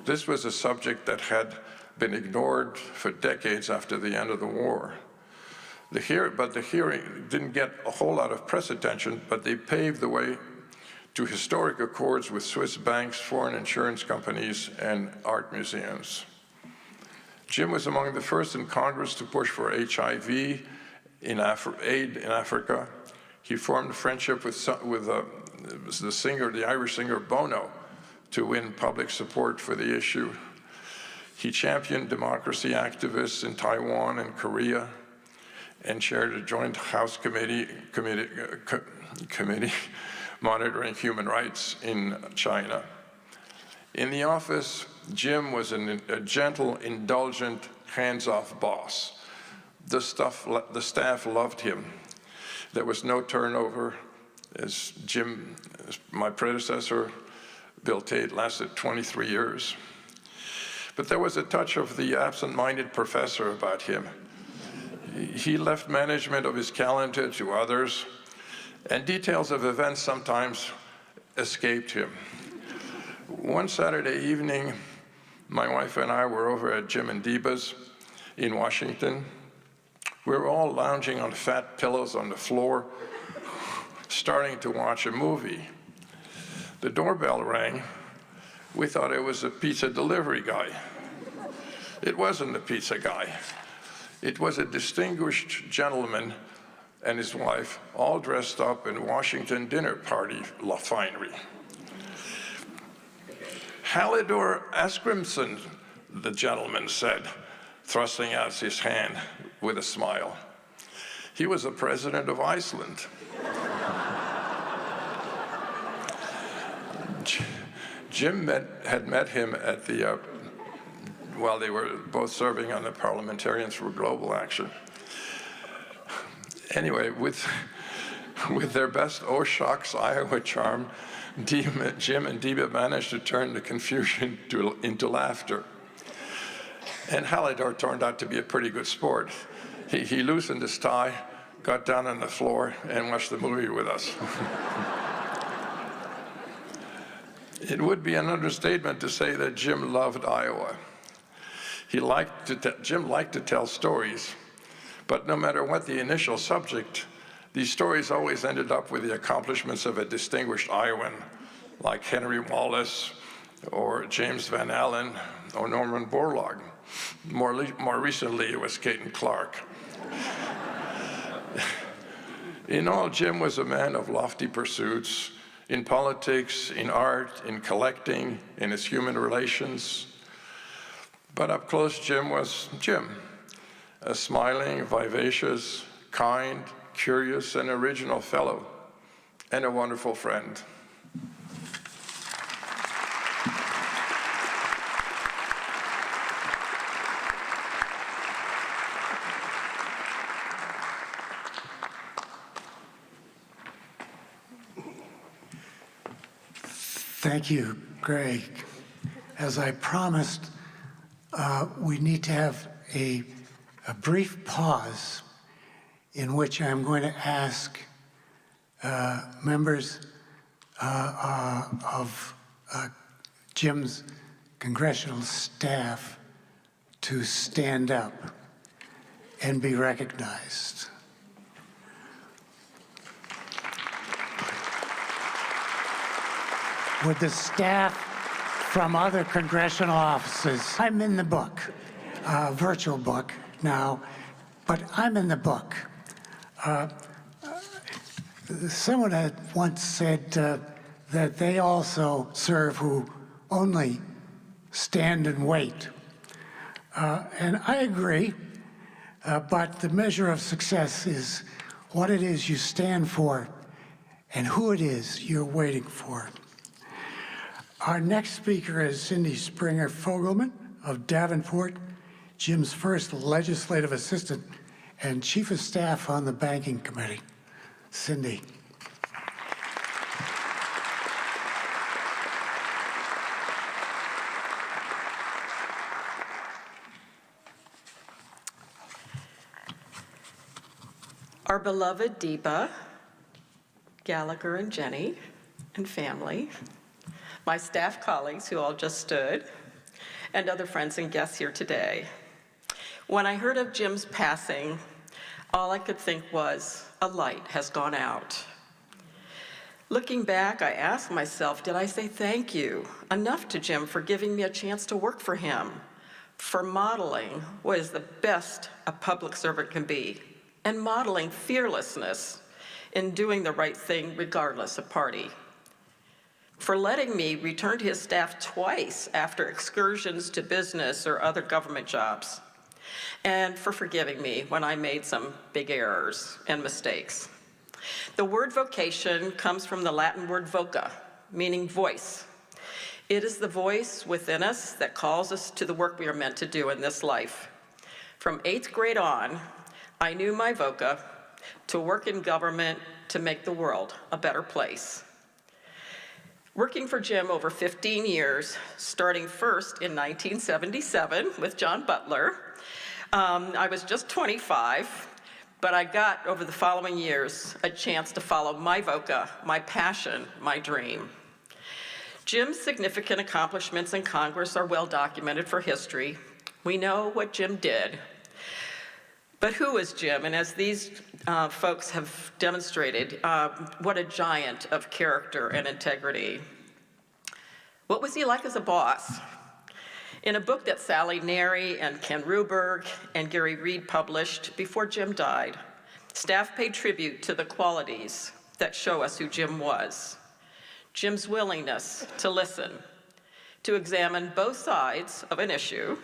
This was a subject that had been ignored for decades after the end of the war. The hearing didn't get a whole lot of press attention, but they paved the way to historic accords with Swiss banks, foreign insurance companies, and art museums. Jim was among the first in Congress to push for HIV aid in Africa. He formed a friendship with the Irish singer Bono to win public support for the issue. He championed democracy activists in Taiwan and Korea, and chaired a joint House committee monitoring human rights in China. In the office, Jim was a gentle, indulgent, hands-off boss. The staff loved him. There was no turnover. As my predecessor, Bill Tate, lasted 23 years. But there was a touch of the absent-minded professor about him. He left management of his calendar to others, and details of events sometimes escaped him. One Saturday evening, my wife and I were over at Jim and Deba's in Washington. We were all lounging on fat pillows on the floor, starting to watch a movie. The doorbell rang. We thought it was a pizza delivery guy. It wasn't a pizza guy. It was a distinguished gentleman and his wife, all dressed up in Washington dinner party finery. Halldór Ásgrímsson, the gentleman said, thrusting out his hand with a smile. He was the president of Iceland. Jim had met him at the, while they were both serving on the Parliamentarians for Global Action. Anyway, with their best oh shucks Iowa charm, Jim and Deba managed to turn the confusion into laughter. And Halldór turned out to be a pretty good sport. He loosened his tie, got down on the floor, and watched the movie with us. It would be an understatement to say that Jim loved Iowa. Jim liked to tell stories, but no matter what the initial subject, these stories always ended up with the accomplishments of a distinguished Iowan, like Henry Wallace, or James Van Allen, or Norman Borlaug. More recently, it was Caton Clark. In all, Jim was a man of lofty pursuits, in politics, in art, in collecting, in his human relations. But up close, Jim was Jim, a smiling, vivacious, kind, curious, and original fellow, and a wonderful friend. Thank you, Greg. As I promised, we need to have a brief pause in which I'm going to ask members of Jim's congressional staff to stand up and be recognized. Would the staff from other congressional offices, I'm in the book, virtual book now, but I'm in the book. Someone had once said that they also serve who only stand and wait. And I agree, but the measure of success is what it is you stand for and who it is you're waiting for. Our next speaker is Cindy Springer Fogelman of Davenport, Jim's first legislative assistant and chief of staff on the banking committee. Cindy. Our beloved Deba, Gallagher and Jenny, and family, my staff colleagues who all just stood, and other friends and guests here today. When I heard of Jim's passing, all I could think was, a light has gone out. Looking back, I asked myself, did I say thank you enough to Jim for giving me a chance to work for him, for modeling what is the best a public servant can be, and modeling fearlessness in doing the right thing regardless of party, for letting me return to his staff twice after excursions to business or other government jobs, and for forgiving me when I made some big errors and mistakes. The word vocation comes from the Latin word voca, meaning voice. It is the voice within us that calls us to the work we are meant to do in this life. From 8th grade on, I knew my voca to work in government to make the world a better place. Working for Jim over 15 years, starting first in 1977 with John Butler. I was just 25, but I got, over the following years, a chance to follow my voca, my passion, my dream. Jim's significant accomplishments in Congress are well documented for history. We know what Jim did. But who is Jim? And as these folks have demonstrated, what a giant of character and integrity. What was he like as a boss? In a book that Sally Neri and Ken Ruberg and Gary Reed published before Jim died, staff paid tribute to the qualities that show us who Jim was. Jim's willingness to listen, to examine both sides of an issue,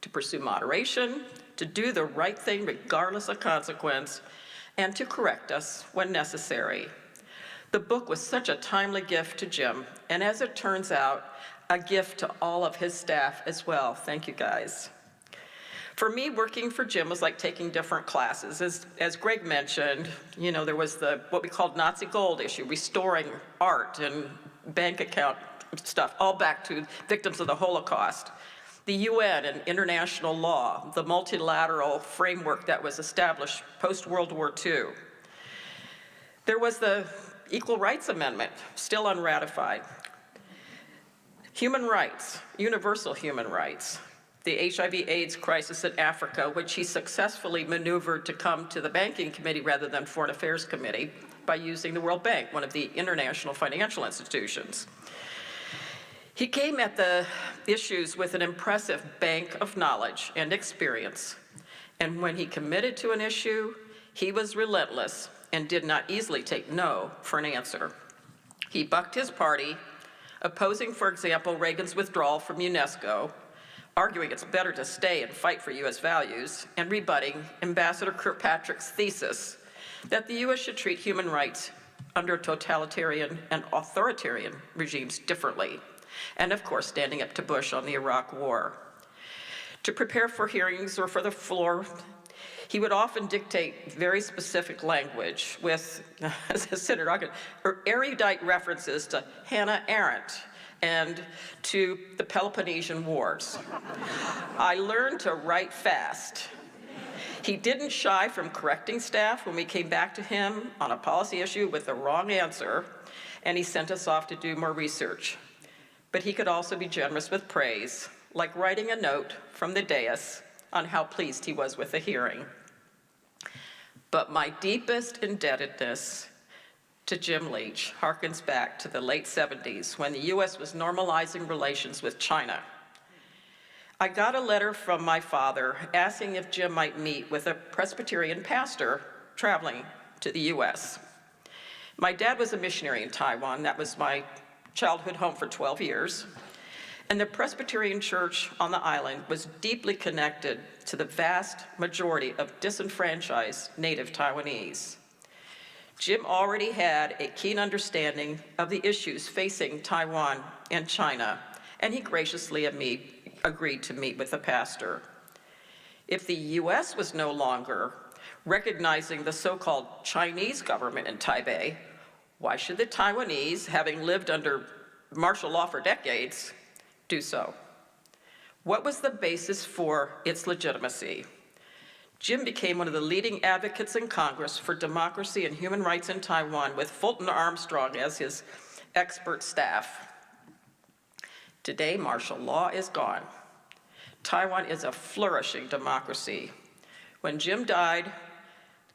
to pursue moderation, to do the right thing regardless of consequence, and to correct us when necessary. The book was such a timely gift to Jim, and as it turns out, a gift to all of his staff as well. Thank you, guys. For me, working for Jim was like taking different classes. As Greg mentioned, you know, there was what we called Nazi gold issue, restoring art and bank account stuff, all back to victims of the Holocaust. The UN and international law, the multilateral framework that was established post-World War II. There was the Equal Rights Amendment, still unratified. Human rights, universal human rights. The HIV/AIDS crisis in Africa, which he successfully maneuvered to come to the Banking Committee rather than Foreign Affairs Committee by using the World Bank, one of the international financial institutions. He came at the issues with an impressive bank of knowledge and experience. And when he committed to an issue, he was relentless and did not easily take no for an answer. He bucked his party, opposing, for example, Reagan's withdrawal from UNESCO, arguing it's better to stay and fight for U.S. values, and rebutting Ambassador Kirkpatrick's thesis that the U.S. should treat human rights under totalitarian and authoritarian regimes differently, and of course, standing up to Bush on the Iraq War. To prepare for hearings or for the floor, he would often dictate very specific language with, as a Senator, erudite references to Hannah Arendt and to the Peloponnesian Wars. I learned to write fast. He didn't shy from correcting staff when we came back to him on a policy issue with the wrong answer, and he sent us off to do more research. But he could also be generous with praise, like writing a note from the dais on how pleased he was with the hearing. But my deepest indebtedness to Jim Leach harkens back to the late 70s when the US was normalizing relations with China. I got a letter from my father asking if Jim might meet with a Presbyterian pastor traveling to the US. My dad was a missionary in Taiwan. That was my childhood home for 12 years. And the Presbyterian Church on the island was deeply connected to the vast majority of disenfranchised native Taiwanese. Jim already had a keen understanding of the issues facing Taiwan and China, and he graciously agreed to meet with the pastor. If the US was no longer recognizing the so-called Chinese government in Taipei, why should the Taiwanese, having lived under martial law for decades, do so? What was the basis for its legitimacy? Jim became one of the leading advocates in Congress for democracy and human rights in Taiwan, with Fulton Armstrong as his expert staff. Today, martial law is gone. Taiwan is a flourishing democracy. When Jim died,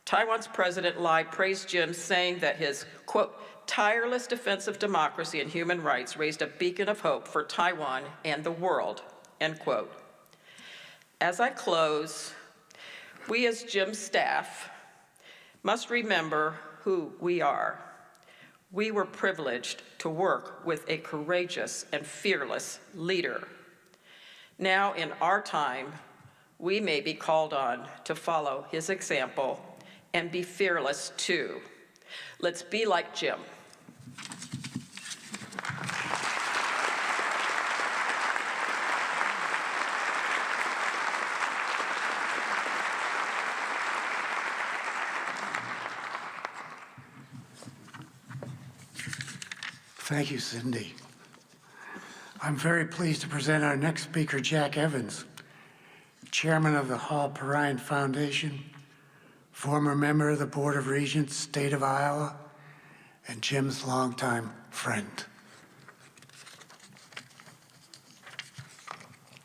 Taiwan's President Lai praised Jim, saying that his, quote, tireless defense of democracy and human rights raised a beacon of hope for Taiwan and the world, end quote. As I close, we as Jim's staff must remember who we are. We were privileged to work with a courageous and fearless leader. Now in our time, we may be called on to follow his example and be fearless too. Let's be like Jim. Thank you, Cindy. I'm very pleased to present our next speaker, Jack Evans, Chairman of the Hall Perrine Foundation, former member of the Board of Regents, State of Iowa, and Jim's longtime friend.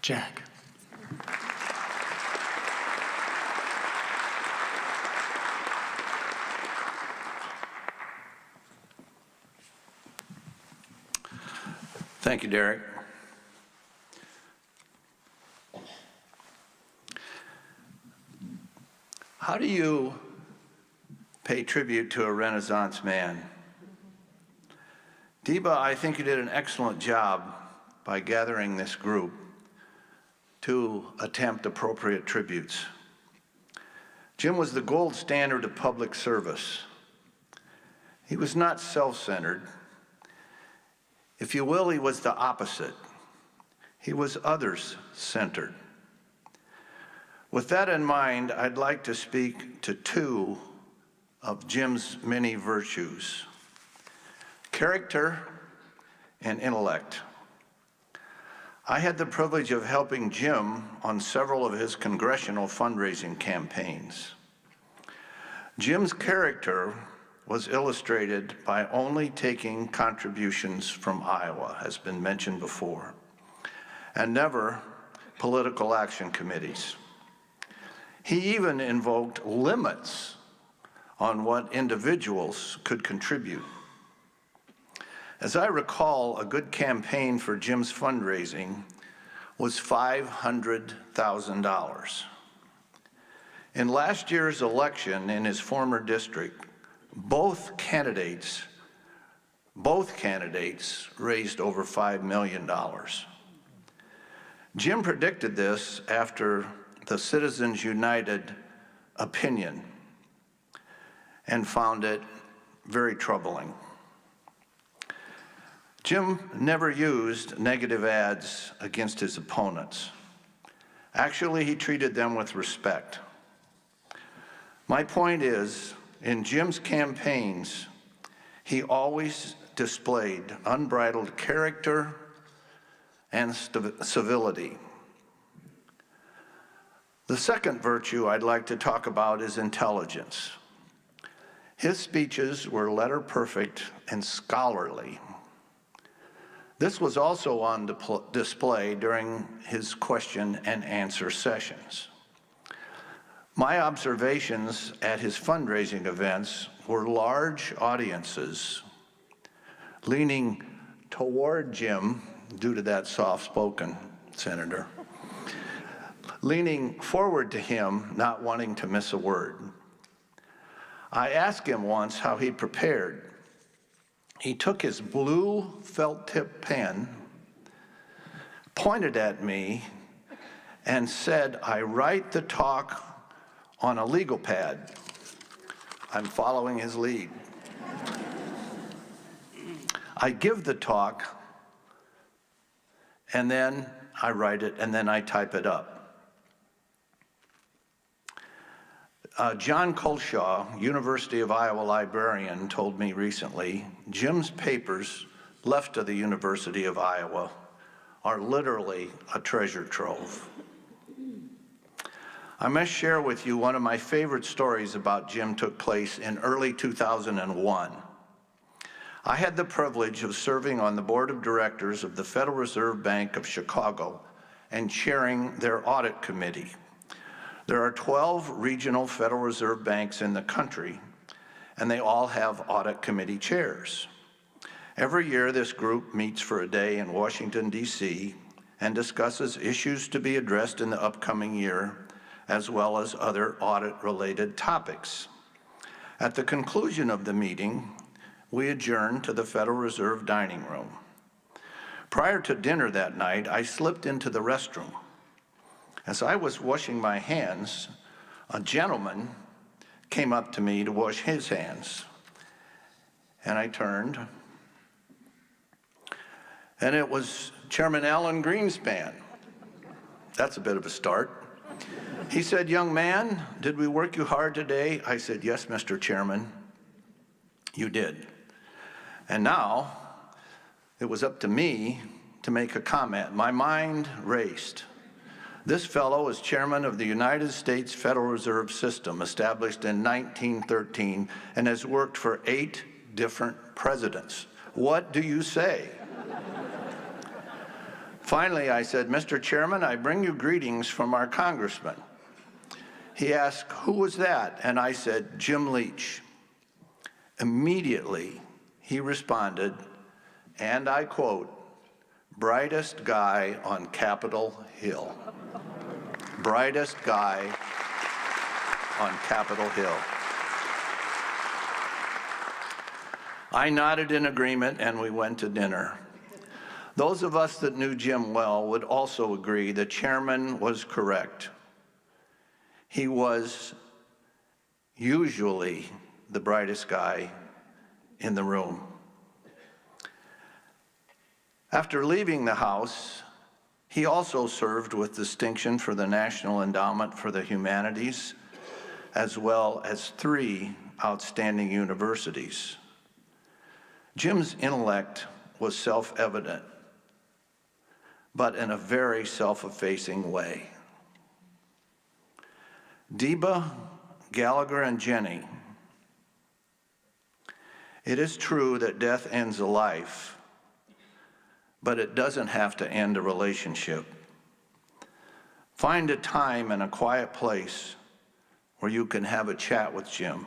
Jack. Thank you, Derek. How do you pay tribute to a Renaissance man? Deba, I think you did an excellent job by gathering this group to attempt appropriate tributes. Jim was the gold standard of public service. He was not self-centered. If you will, he was the opposite. He was others-centered. With that in mind, I'd like to speak to two of Jim's many virtues: character and intellect. I had the privilege of helping Jim on several of his congressional fundraising campaigns. Jim's character was illustrated by only taking contributions from Iowa, has been mentioned before, and never political action committees. He even invoked limits on what individuals could contribute. As I recall, a good campaign for Jim's fundraising was $500,000. In last year's election in his former district, both candidates raised over $5 million. Jim predicted this after the Citizens United opinion and found it very troubling. Jim never used negative ads against his opponents. Actually, he treated them with respect. My point is, in Jim's campaigns, he always displayed unbridled character and civility. The second virtue I'd like to talk about is intelligence. His speeches were letter perfect and scholarly. This was also on display during his question and answer sessions. My observations at his fundraising events were large audiences leaning toward Jim, due to that soft-spoken senator, leaning forward to him, not wanting to miss a word. I asked him once how he prepared. He took his blue felt-tip pen, pointed at me, and said, "I write the talk on a legal pad." I'm following his lead. I give the talk, and then I write it, and then I type it up. John Colshaw, University of Iowa librarian, told me recently, Jim's papers left to the University of Iowa are literally a treasure trove. I must share with you one of my favorite stories about Jim took place in early 2001. I had the privilege of serving on the board of directors of the Federal Reserve Bank of Chicago and chairing their audit committee. There are 12 regional Federal Reserve banks in the country, and they all have audit committee chairs. Every year, this group meets for a day in Washington, D.C., and discusses issues to be addressed in the upcoming year, as well as other audit-related topics. At the conclusion of the meeting, we adjourned to the Federal Reserve dining room. Prior to dinner that night, I slipped into the restroom. As I was washing my hands, a gentleman came up to me to wash his hands. And I turned, and it was Chairman Alan Greenspan. That's a bit of a start. He said, "Young man, did we work you hard today?" I said, "Yes, Mr. Chairman, you did." And now, it was up to me to make a comment. My mind raced. This fellow is chairman of the United States Federal Reserve System, established in 1913, and has worked for 8 different presidents. What do you say? Finally, I said, "Mr. Chairman, I bring you greetings from our congressman." He asked, "Who was that?" And I said, "Jim Leach." Immediately, he responded, and I quote, "Brightest guy on Capitol Hill." Brightest guy on Capitol Hill. I nodded in agreement, and we went to dinner. Those of us that knew Jim well would also agree the chairman was correct. He was usually the brightest guy in the room. After leaving the House, he also served with distinction for the National Endowment for the Humanities, as well as 3 outstanding universities. Jim's intellect was self-evident, but in a very self-effacing way. Deba, Gallagher, and Jenny, it is true that death ends a life, but it doesn't have to end a relationship. Find a time and a quiet place where you can have a chat with Jim.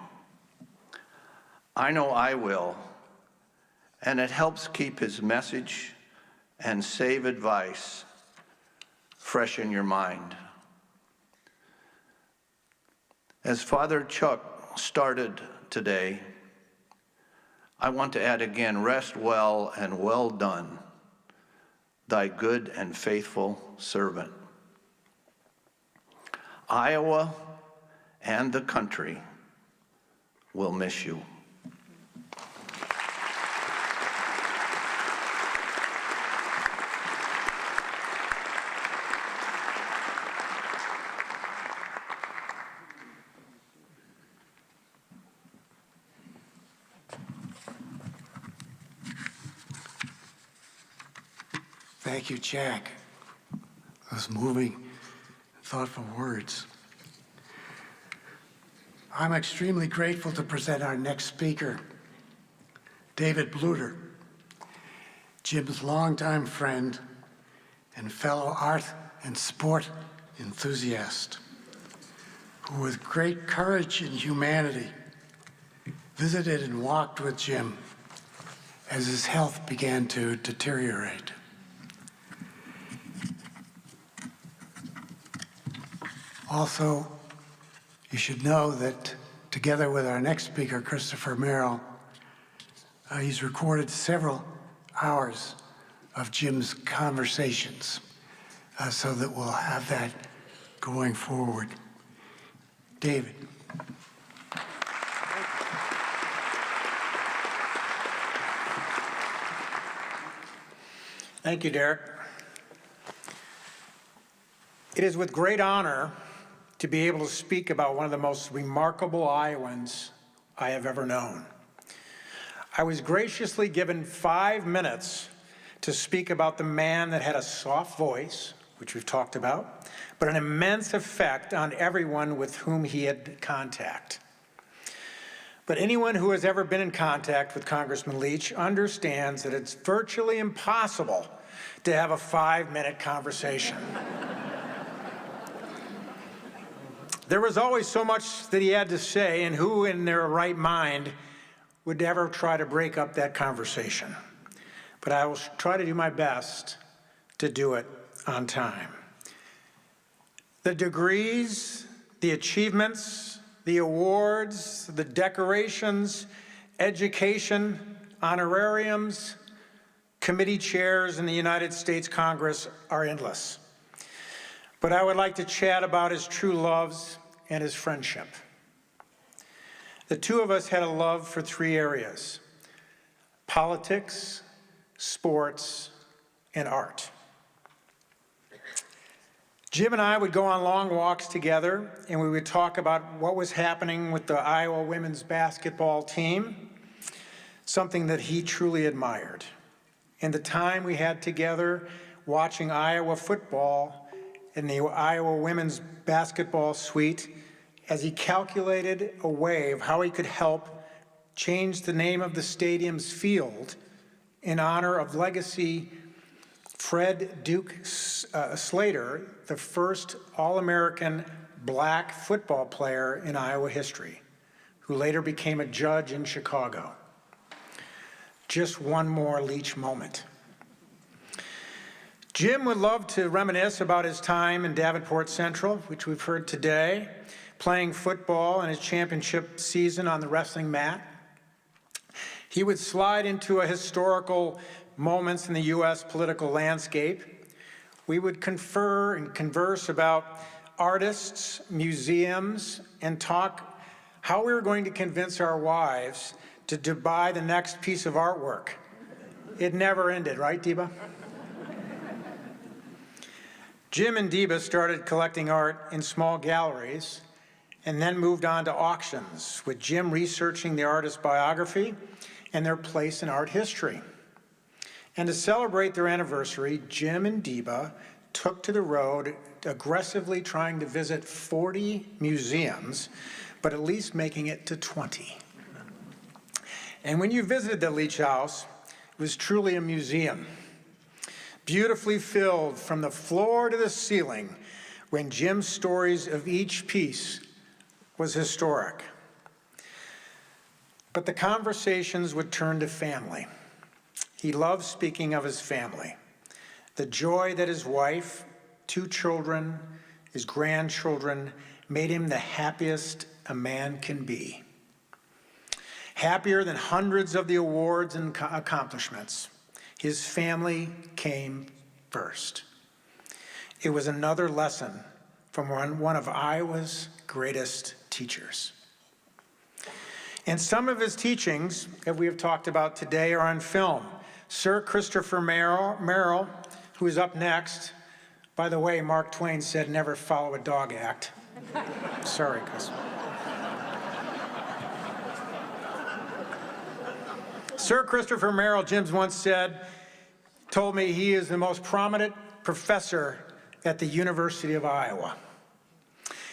I know I will, and it helps keep his message and save advice fresh in your mind. As Father Chuck started today, I want to add again, rest well and well done, thy good and faithful servant. Iowa and the country will miss you. Thank you, Jack. Those moving, thoughtful words. I'm extremely grateful to present our next speaker, David Bluter, Jim's longtime friend and fellow art and sport enthusiast, who with great courage and humanity visited and walked with Jim as his health began to deteriorate. Also, you should know that together with our next speaker, Christopher Merrill, he's recorded several hours of Jim's conversations so that we'll have that going forward. David. Thank you, Derek. It is with great honor to be able to speak about one of the most remarkable Iowans I have ever known. I was graciously given 5 minutes to speak about the man that had a soft voice, which we've talked about, but an immense effect on everyone with whom he had contact. But anyone who has ever been in contact with Congressman Leach understands that it's virtually impossible to have a 5-minute conversation. There was always so much that he had to say, and who in their right mind would ever try to break up that conversation? But I will try to do my best to do it on time. The degrees, the achievements, the awards, the decorations, education, honorariums, committee chairs in the United States Congress are endless. But I would like to chat about his true loves and his friendship. The two of us had a love for 3 areas: politics, sports, and art. Jim and I would go on long walks together, and we would talk about what was happening with the Iowa women's basketball team, something that he truly admired. And the time we had together watching Iowa football in the Iowa women's basketball suite, as he calculated a way of how he could help change the name of the stadium's field in honor of legacy Fred Duke Slater, the first All-American black football player in Iowa history, who later became a judge in Chicago. Just one more Leach moment. Jim would love to reminisce about his time in Davenport Central, which we've heard today, playing football in his championship season on the wrestling mat. He would slide into a historical moments in the U.S. political landscape. We would confer and converse about artists, museums, and talk how we were going to convince our wives to buy the next piece of artwork. It never ended, right, Deba? Jim and Deba started collecting art in small galleries and then moved on to auctions, with Jim researching the artist's biography and their place in art history. And to celebrate their anniversary, Jim and Deba took to the road, aggressively trying to visit 40 museums, but at least making it to 20. And when you visited the Leach house, it was truly a museum, beautifully filled from the floor to the ceiling, when Jim's stories of each piece was historic. But the conversations would turn to family. He loved speaking of his family, the joy that his wife, 2 children, his grandchildren made him the happiest a man can be. Happier than hundreds of the awards and accomplishments. His family came first. It was another lesson from one of Iowa's greatest teachers. And some of his teachings that we have talked about today are on film. Sir Christopher Merrill, who is up next. By the way, Mark Twain said, never follow a dog act. Sorry, Chris. Sir Christopher Merrill, Jim's once said, told me he is the most prominent professor at the University of Iowa.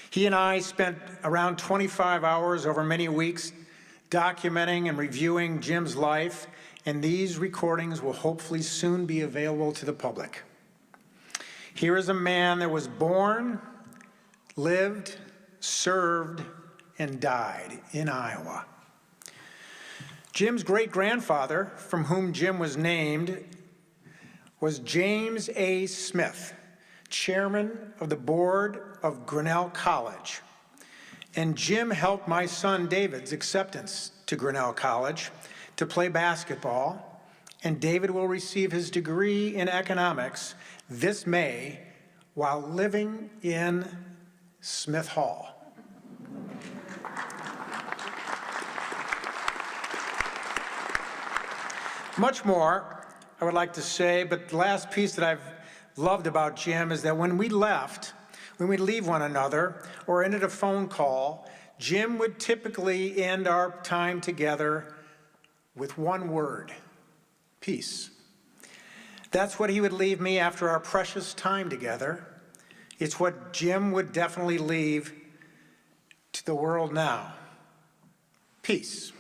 He and I spent around 25 hours over many weeks documenting and reviewing Jim's life, and these recordings will hopefully soon be available to the public. Here is a man that was born, lived, served, and died in Iowa. Jim's great-grandfather, from whom Jim was named, was James A. Smith, chairman of the board of Grinnell College. And Jim helped my son David's acceptance to Grinnell College to play basketball, and David will receive his degree in economics this May while living in Smith Hall. Much more I would like to say, but the last piece that I've loved about Jim is that when we leave one another or ended a phone call, Jim would typically end our time together with one word: peace. That's what he would leave me after our precious time together. It's what Jim would definitely leave to the world now: peace.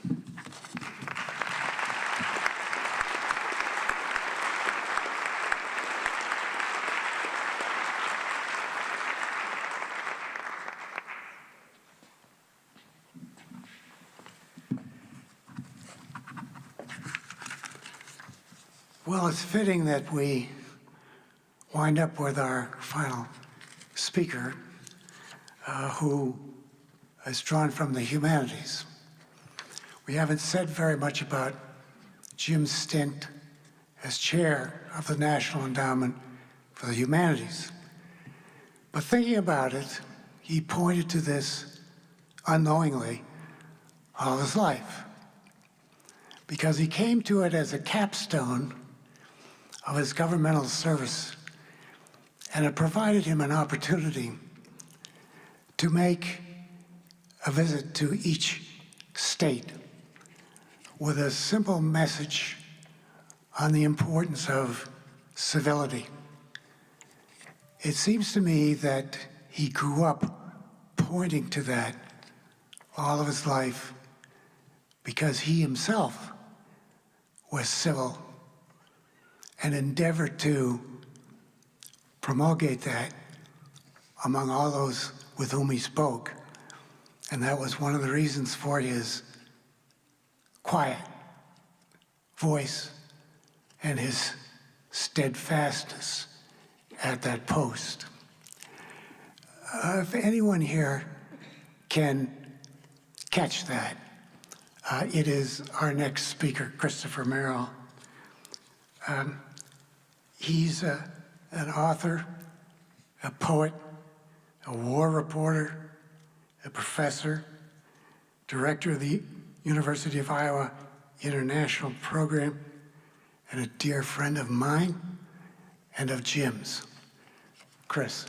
Well, it's fitting that we wind up with our final speaker, who is drawn from the humanities. We haven't said very much about Jim's stint as chair of the National Endowment for the Humanities. But thinking about it, he pointed to this unknowingly all his life, because he came to it as a capstone of his governmental service, and it provided him an opportunity to make a visit to each state with a simple message on the importance of civility. It seems to me that he grew up pointing to that all of his life because he himself was civil and endeavored to promulgate that among all those with whom he spoke. And that was one of the reasons for his quiet voice and his steadfastness at that post. If anyone here can catch that, it is our next speaker, Christopher Merrill. He's an author, a poet, a war reporter, a professor, director of the University of Iowa International Program, and a dear friend of mine and of Jim's. Chris.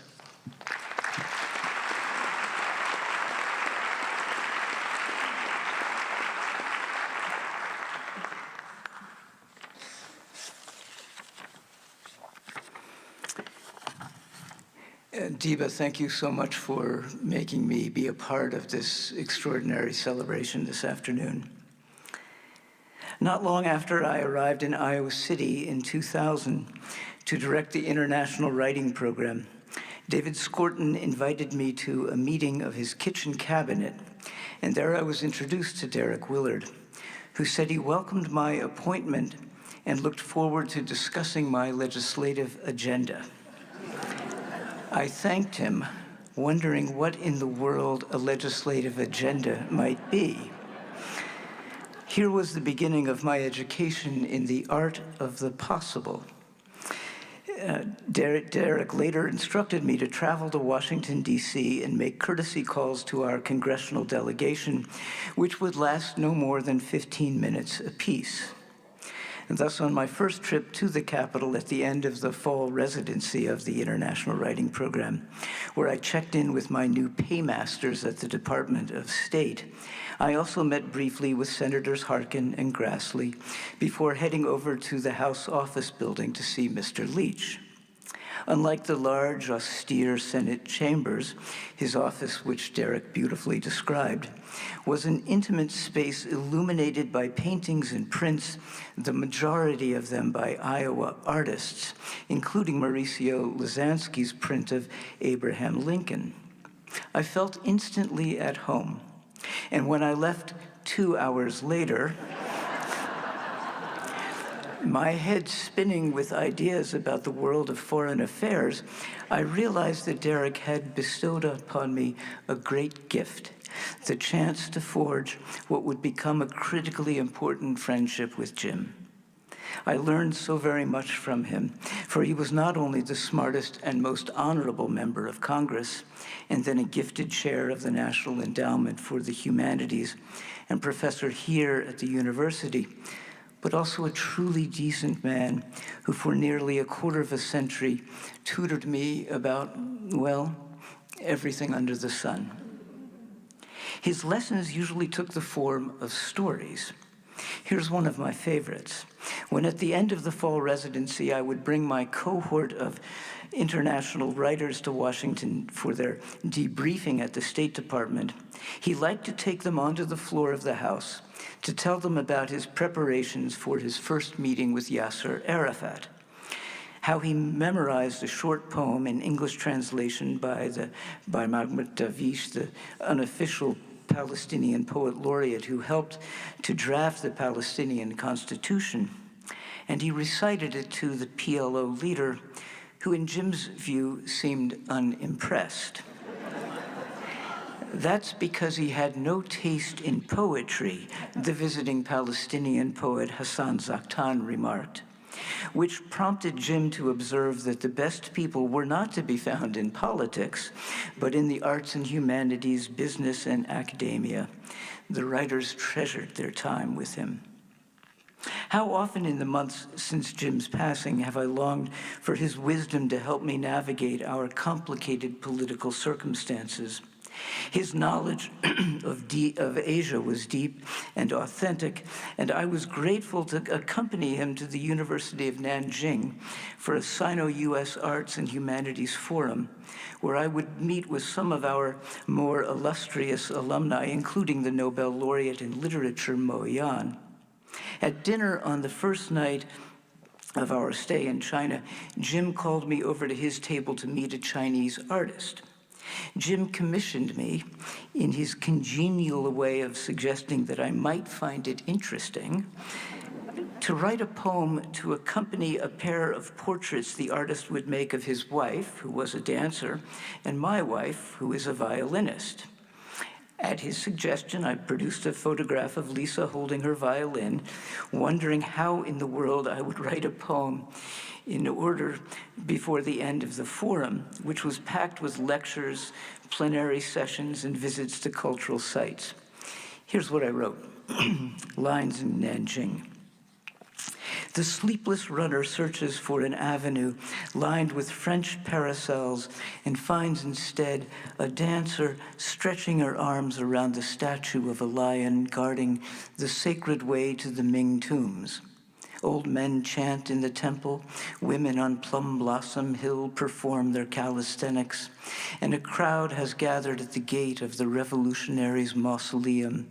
Diba, thank you so much for making me be a part of this extraordinary celebration this afternoon. Not long after I arrived in Iowa City in 2000 to direct the International Writing Program, David Skorton invited me to a meeting of his kitchen cabinet, and there I was introduced to Derek Willard, who said he welcomed my appointment and looked forward to discussing my legislative agenda. I thanked him, wondering what in the world a legislative agenda might be. Here was the beginning of my education in the art of the possible. Derek later instructed me to travel to Washington, D.C. and make courtesy calls to our congressional delegation, which would last no more than 15 minutes apiece. And thus, on my first trip to the Capitol at the end of the fall residency of the International Writing Program, where I checked in with my new paymasters at the Department of State, I also met briefly with Senators Harkin and Grassley before heading over to the House Office Building to see Mr. Leach. Unlike the large, austere Senate chambers, his office, which Derek beautifully described, was an intimate space illuminated by paintings and prints, the majority of them by Iowa artists, including Mauricio Lazansky's print of Abraham Lincoln. I felt instantly at home, and when I left 2 hours later, my head spinning with ideas about the world of foreign affairs, I realized that Derek had bestowed upon me a great gift, the chance to forge what would become a critically important friendship with Jim. I learned so very much from him, for he was not only the smartest and most honorable member of Congress, and then a gifted chair of the National Endowment for the Humanities and professor here at the university, but also a truly decent man who for nearly a quarter of a century tutored me about, well, everything under the sun. His lessons usually took the form of stories. Here's one of my favorites. When at the end of the fall residency, I would bring my cohort of international writers to Washington for their debriefing at the State Department, he liked to take them onto the floor of the House to tell them about his preparations for his first meeting with Yasser Arafat, how he memorized a short poem in English translation by Mahmoud Darwish, the unofficial Palestinian poet laureate who helped to draft the Palestinian Constitution, and he recited it to the PLO leader, who in Jim's view seemed unimpressed. That's because he had no taste in poetry, the visiting Palestinian poet Hassan Zaghtan remarked, which prompted Jim to observe that the best people were not to be found in politics, but in the arts and humanities, business and academia. The writers treasured their time with him. How often in the months since Jim's passing have I longed for his wisdom to help me navigate our complicated political circumstances. His knowledge of Asia was deep and authentic, and I was grateful to accompany him to the University of Nanjing for a Sino-US Arts and Humanities Forum, where I would meet with some of our more illustrious alumni, including the Nobel laureate in literature, Mo Yan. At dinner on the first night of our stay in China, Jim called me over to his table to meet a Chinese artist. Jim commissioned me, in his congenial way of suggesting that I might find it interesting, to write a poem to accompany a pair of portraits the artist would make of his wife, who was a dancer, and my wife, who is a violinist. At his suggestion, I produced a photograph of Lisa holding her violin, wondering how in the world I would write a poem in order before the end of the forum, which was packed with lectures, plenary sessions, and visits to cultural sites. Here's what I wrote. Lines in Nanjing. The sleepless runner searches for an avenue lined with French parasols and finds instead a dancer stretching her arms around the statue of a lion guarding the sacred way to the Ming tombs. Old men chant in the temple, women on Plum Blossom Hill perform their calisthenics, and a crowd has gathered at the gate of the revolutionaries' mausoleum.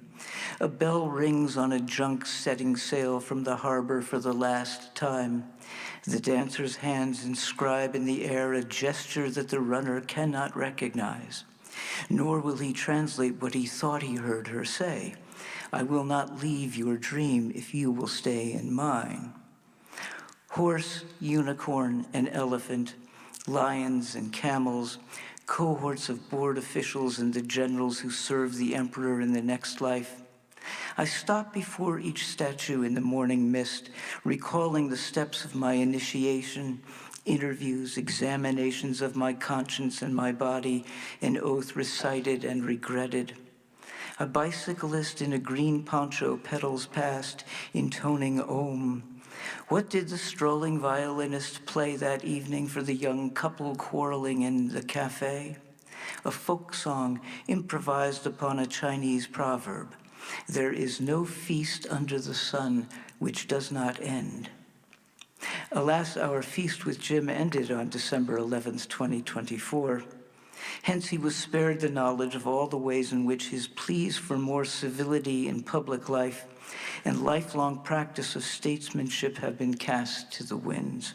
A bell rings on a junk setting sail from the harbor for the last time. The dancer's hands inscribe in the air a gesture that the runner cannot recognize, nor will he translate what he thought he heard her say. I will not leave your dream if you will stay in mine. Horse, unicorn, and elephant, lions and camels, cohorts of board officials and the generals who serve the emperor in the next life. I stop before each statue in the morning mist, recalling the steps of my initiation, interviews, examinations of my conscience and my body, an oath recited and regretted. A bicyclist in a green poncho pedals past, intoning Om. What did the strolling violinist play that evening for the young couple quarreling in the cafe? A folk song improvised upon a Chinese proverb. There is no feast under the sun which does not end. Alas, our feast with Jim ended on December 11th, 2024. Hence, he was spared the knowledge of all the ways in which his pleas for more civility in public life and lifelong practice of statesmanship have been cast to the winds.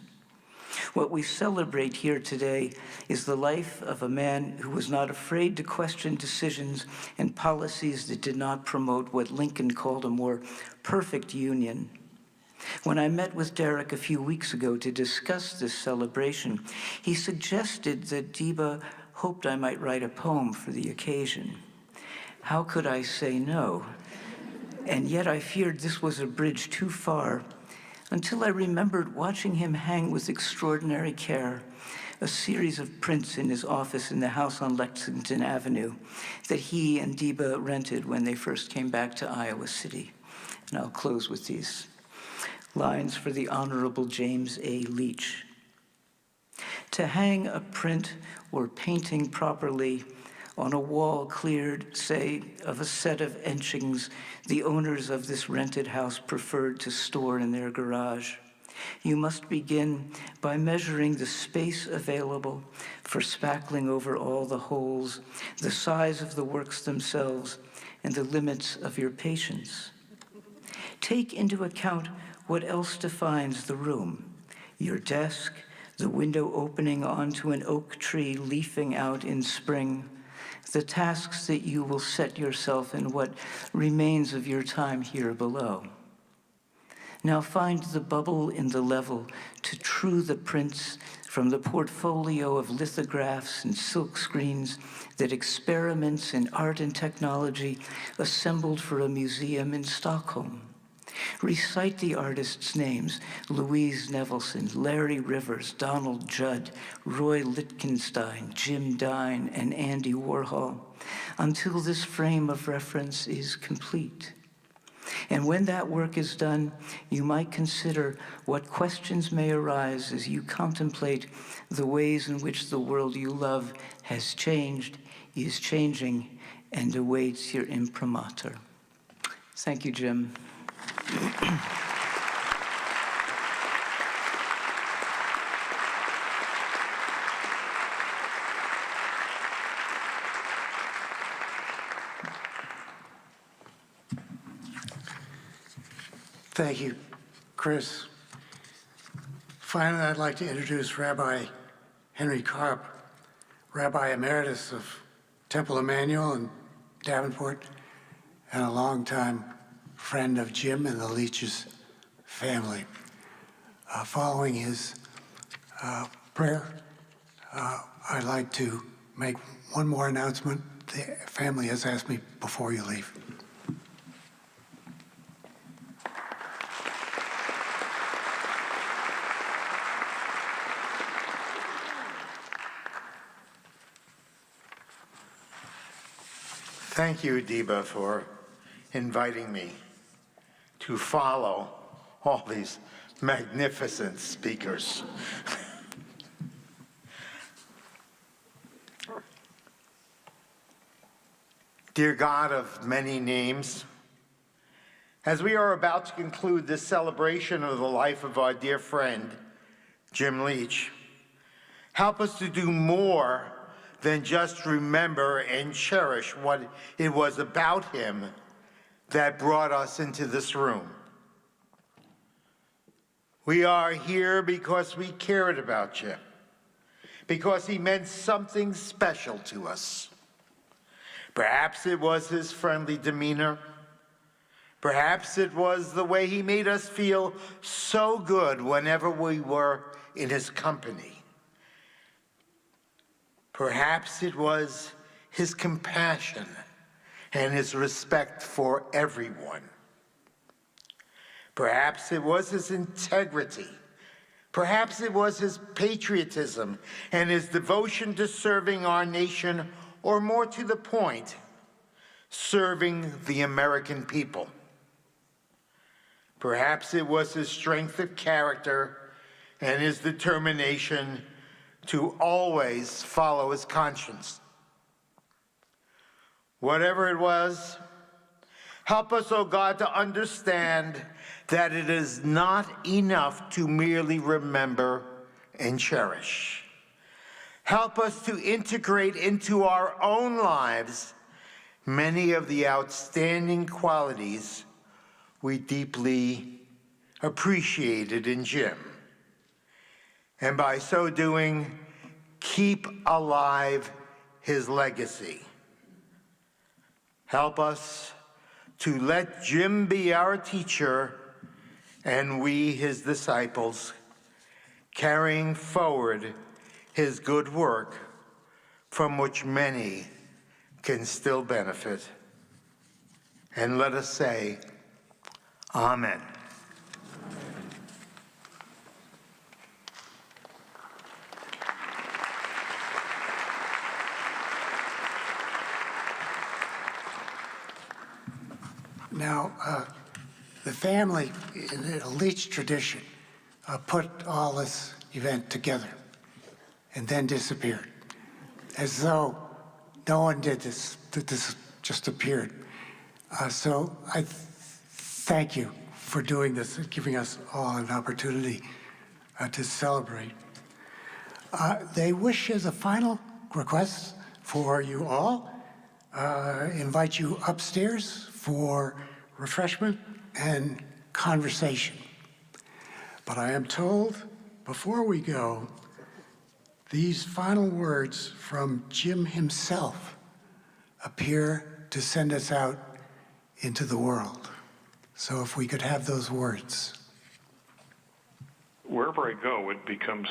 What we celebrate here today is the life of a man who was not afraid to question decisions and policies that did not promote what Lincoln called a more perfect union. When I met with Derek a few weeks ago to discuss this celebration, he suggested that Diba hoped I might write a poem for the occasion. How could I say no? And yet I feared this was a bridge too far, until I remembered watching him hang with extraordinary care a series of prints in his office in the house on Lexington Avenue that he and Diba rented when they first came back to Iowa City. And I'll close with these lines for the Honorable James A. Leach. To hang a print or painting properly on a wall cleared, say, of a set of etchings the owners of this rented house preferred to store in their garage, you must begin by measuring the space available for spackling over all the holes, the size of the works themselves, and the limits of your patience. Take into account what else defines the room: your desk, the window opening onto an oak tree leafing out in spring, the tasks that you will set yourself in what remains of your time here below. Now find the bubble in the level to true the prints from the portfolio of lithographs and silk screens that experiments in art and technology assembled for a museum in Stockholm. Recite the artists' names: Louise Nevelson, Larry Rivers, Donald Judd, Roy Lichtenstein, Jim Dine, and Andy Warhol, until this frame of reference is complete. And when that work is done, you might consider what questions may arise as you contemplate the ways in which the world you love has changed, is changing, and awaits your imprimatur. Thank you, Jim. Thank you, Chris. Finally, I'd like to introduce Rabbi Henry Karp, Rabbi Emeritus of Temple Emmanuel in Davenport, and a longtime friend of Jim and the Leach's family. Following his prayer, I'd like to make one more announcement the family has asked me before you leave. Thank you, Deba, for inviting me to follow all these magnificent speakers. Dear God of many names, as we are about to conclude this celebration of the life of our dear friend, Jim Leach, help us to do more than just remember and cherish what it was about him that brought us into this room. We are here because we cared about Jim, because he meant something special to us. Perhaps it was his friendly demeanor. Perhaps it was the way he made us feel so good whenever we were in his company. Perhaps it was his compassion and his respect for everyone. Perhaps it was his integrity. Perhaps it was his patriotism and his devotion to serving our nation, or more to the point, serving the American people. Perhaps it was his strength of character and his determination to always follow his conscience. Whatever it was, help us, oh God, to understand that it is not enough to merely remember and cherish. Help us to integrate into our own lives many of the outstanding qualities we deeply appreciated in Jim. And by so doing, keep alive his legacy. Help us to let Jim be our teacher and we his disciples, carrying forward his good work from which many can still benefit. And let us say, Amen. Now, the family, in a Leach tradition, put all this event together and then disappeared, as though no one did this, that this just appeared. So I thank you for doing this and giving us all an opportunity to celebrate. They wish as a final request for you all, invite you upstairs for refreshment and conversation. But I am told, before we go, these final words from Jim himself appear to send us out into the world. So if we could have those words. Wherever I go, it becomes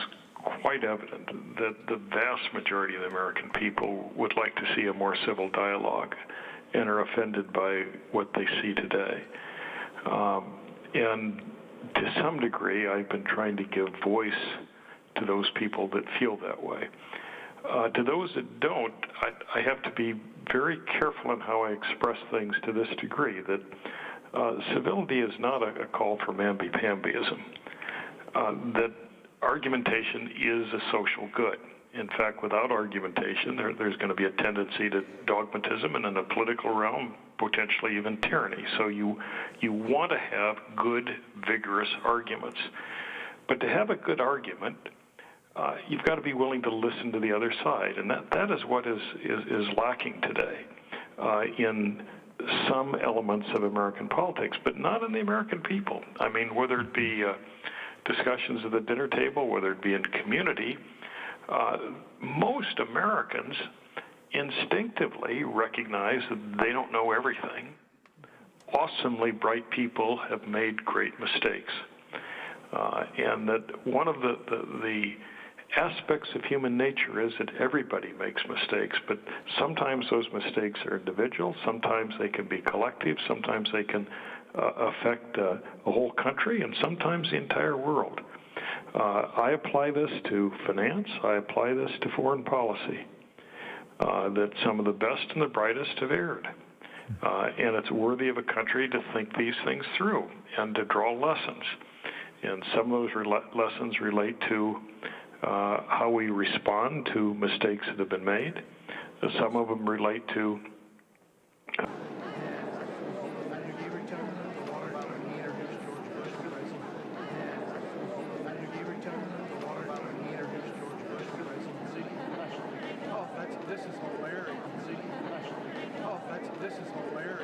quite evident that the vast majority of the American people would like to see a more civil dialogue and are offended by what they see today. And to some degree, I've been trying to give voice to those people that feel that way. To those that don't, I have to be very careful in how I express things to this degree, that civility is not a call for mamby-pambyism, that argumentation is a social good. In fact, without argumentation, there's going to be a tendency to dogmatism, and in the political realm, potentially even tyranny. So you want to have good, vigorous arguments. But to have a good argument, you've got to be willing to listen to the other side, and that is what is lacking today in some elements of American politics, but not in the American people. I mean, whether it be discussions at the dinner table, whether it be in community, most Americans instinctively recognize that they don't know everything. Awesomely bright people have made great mistakes. And that one of the aspects of human nature is that everybody makes mistakes, but sometimes those mistakes are individual, sometimes they can be collective, sometimes they can affect a whole country, and sometimes the entire world. I apply this to finance, I apply this to foreign policy, that some of the best and the brightest have erred. And it's worthy of a country to think these things through and to draw lessons. And some of those lessons relate to how we respond to mistakes that have been made. Some of them relate to This is hilarious.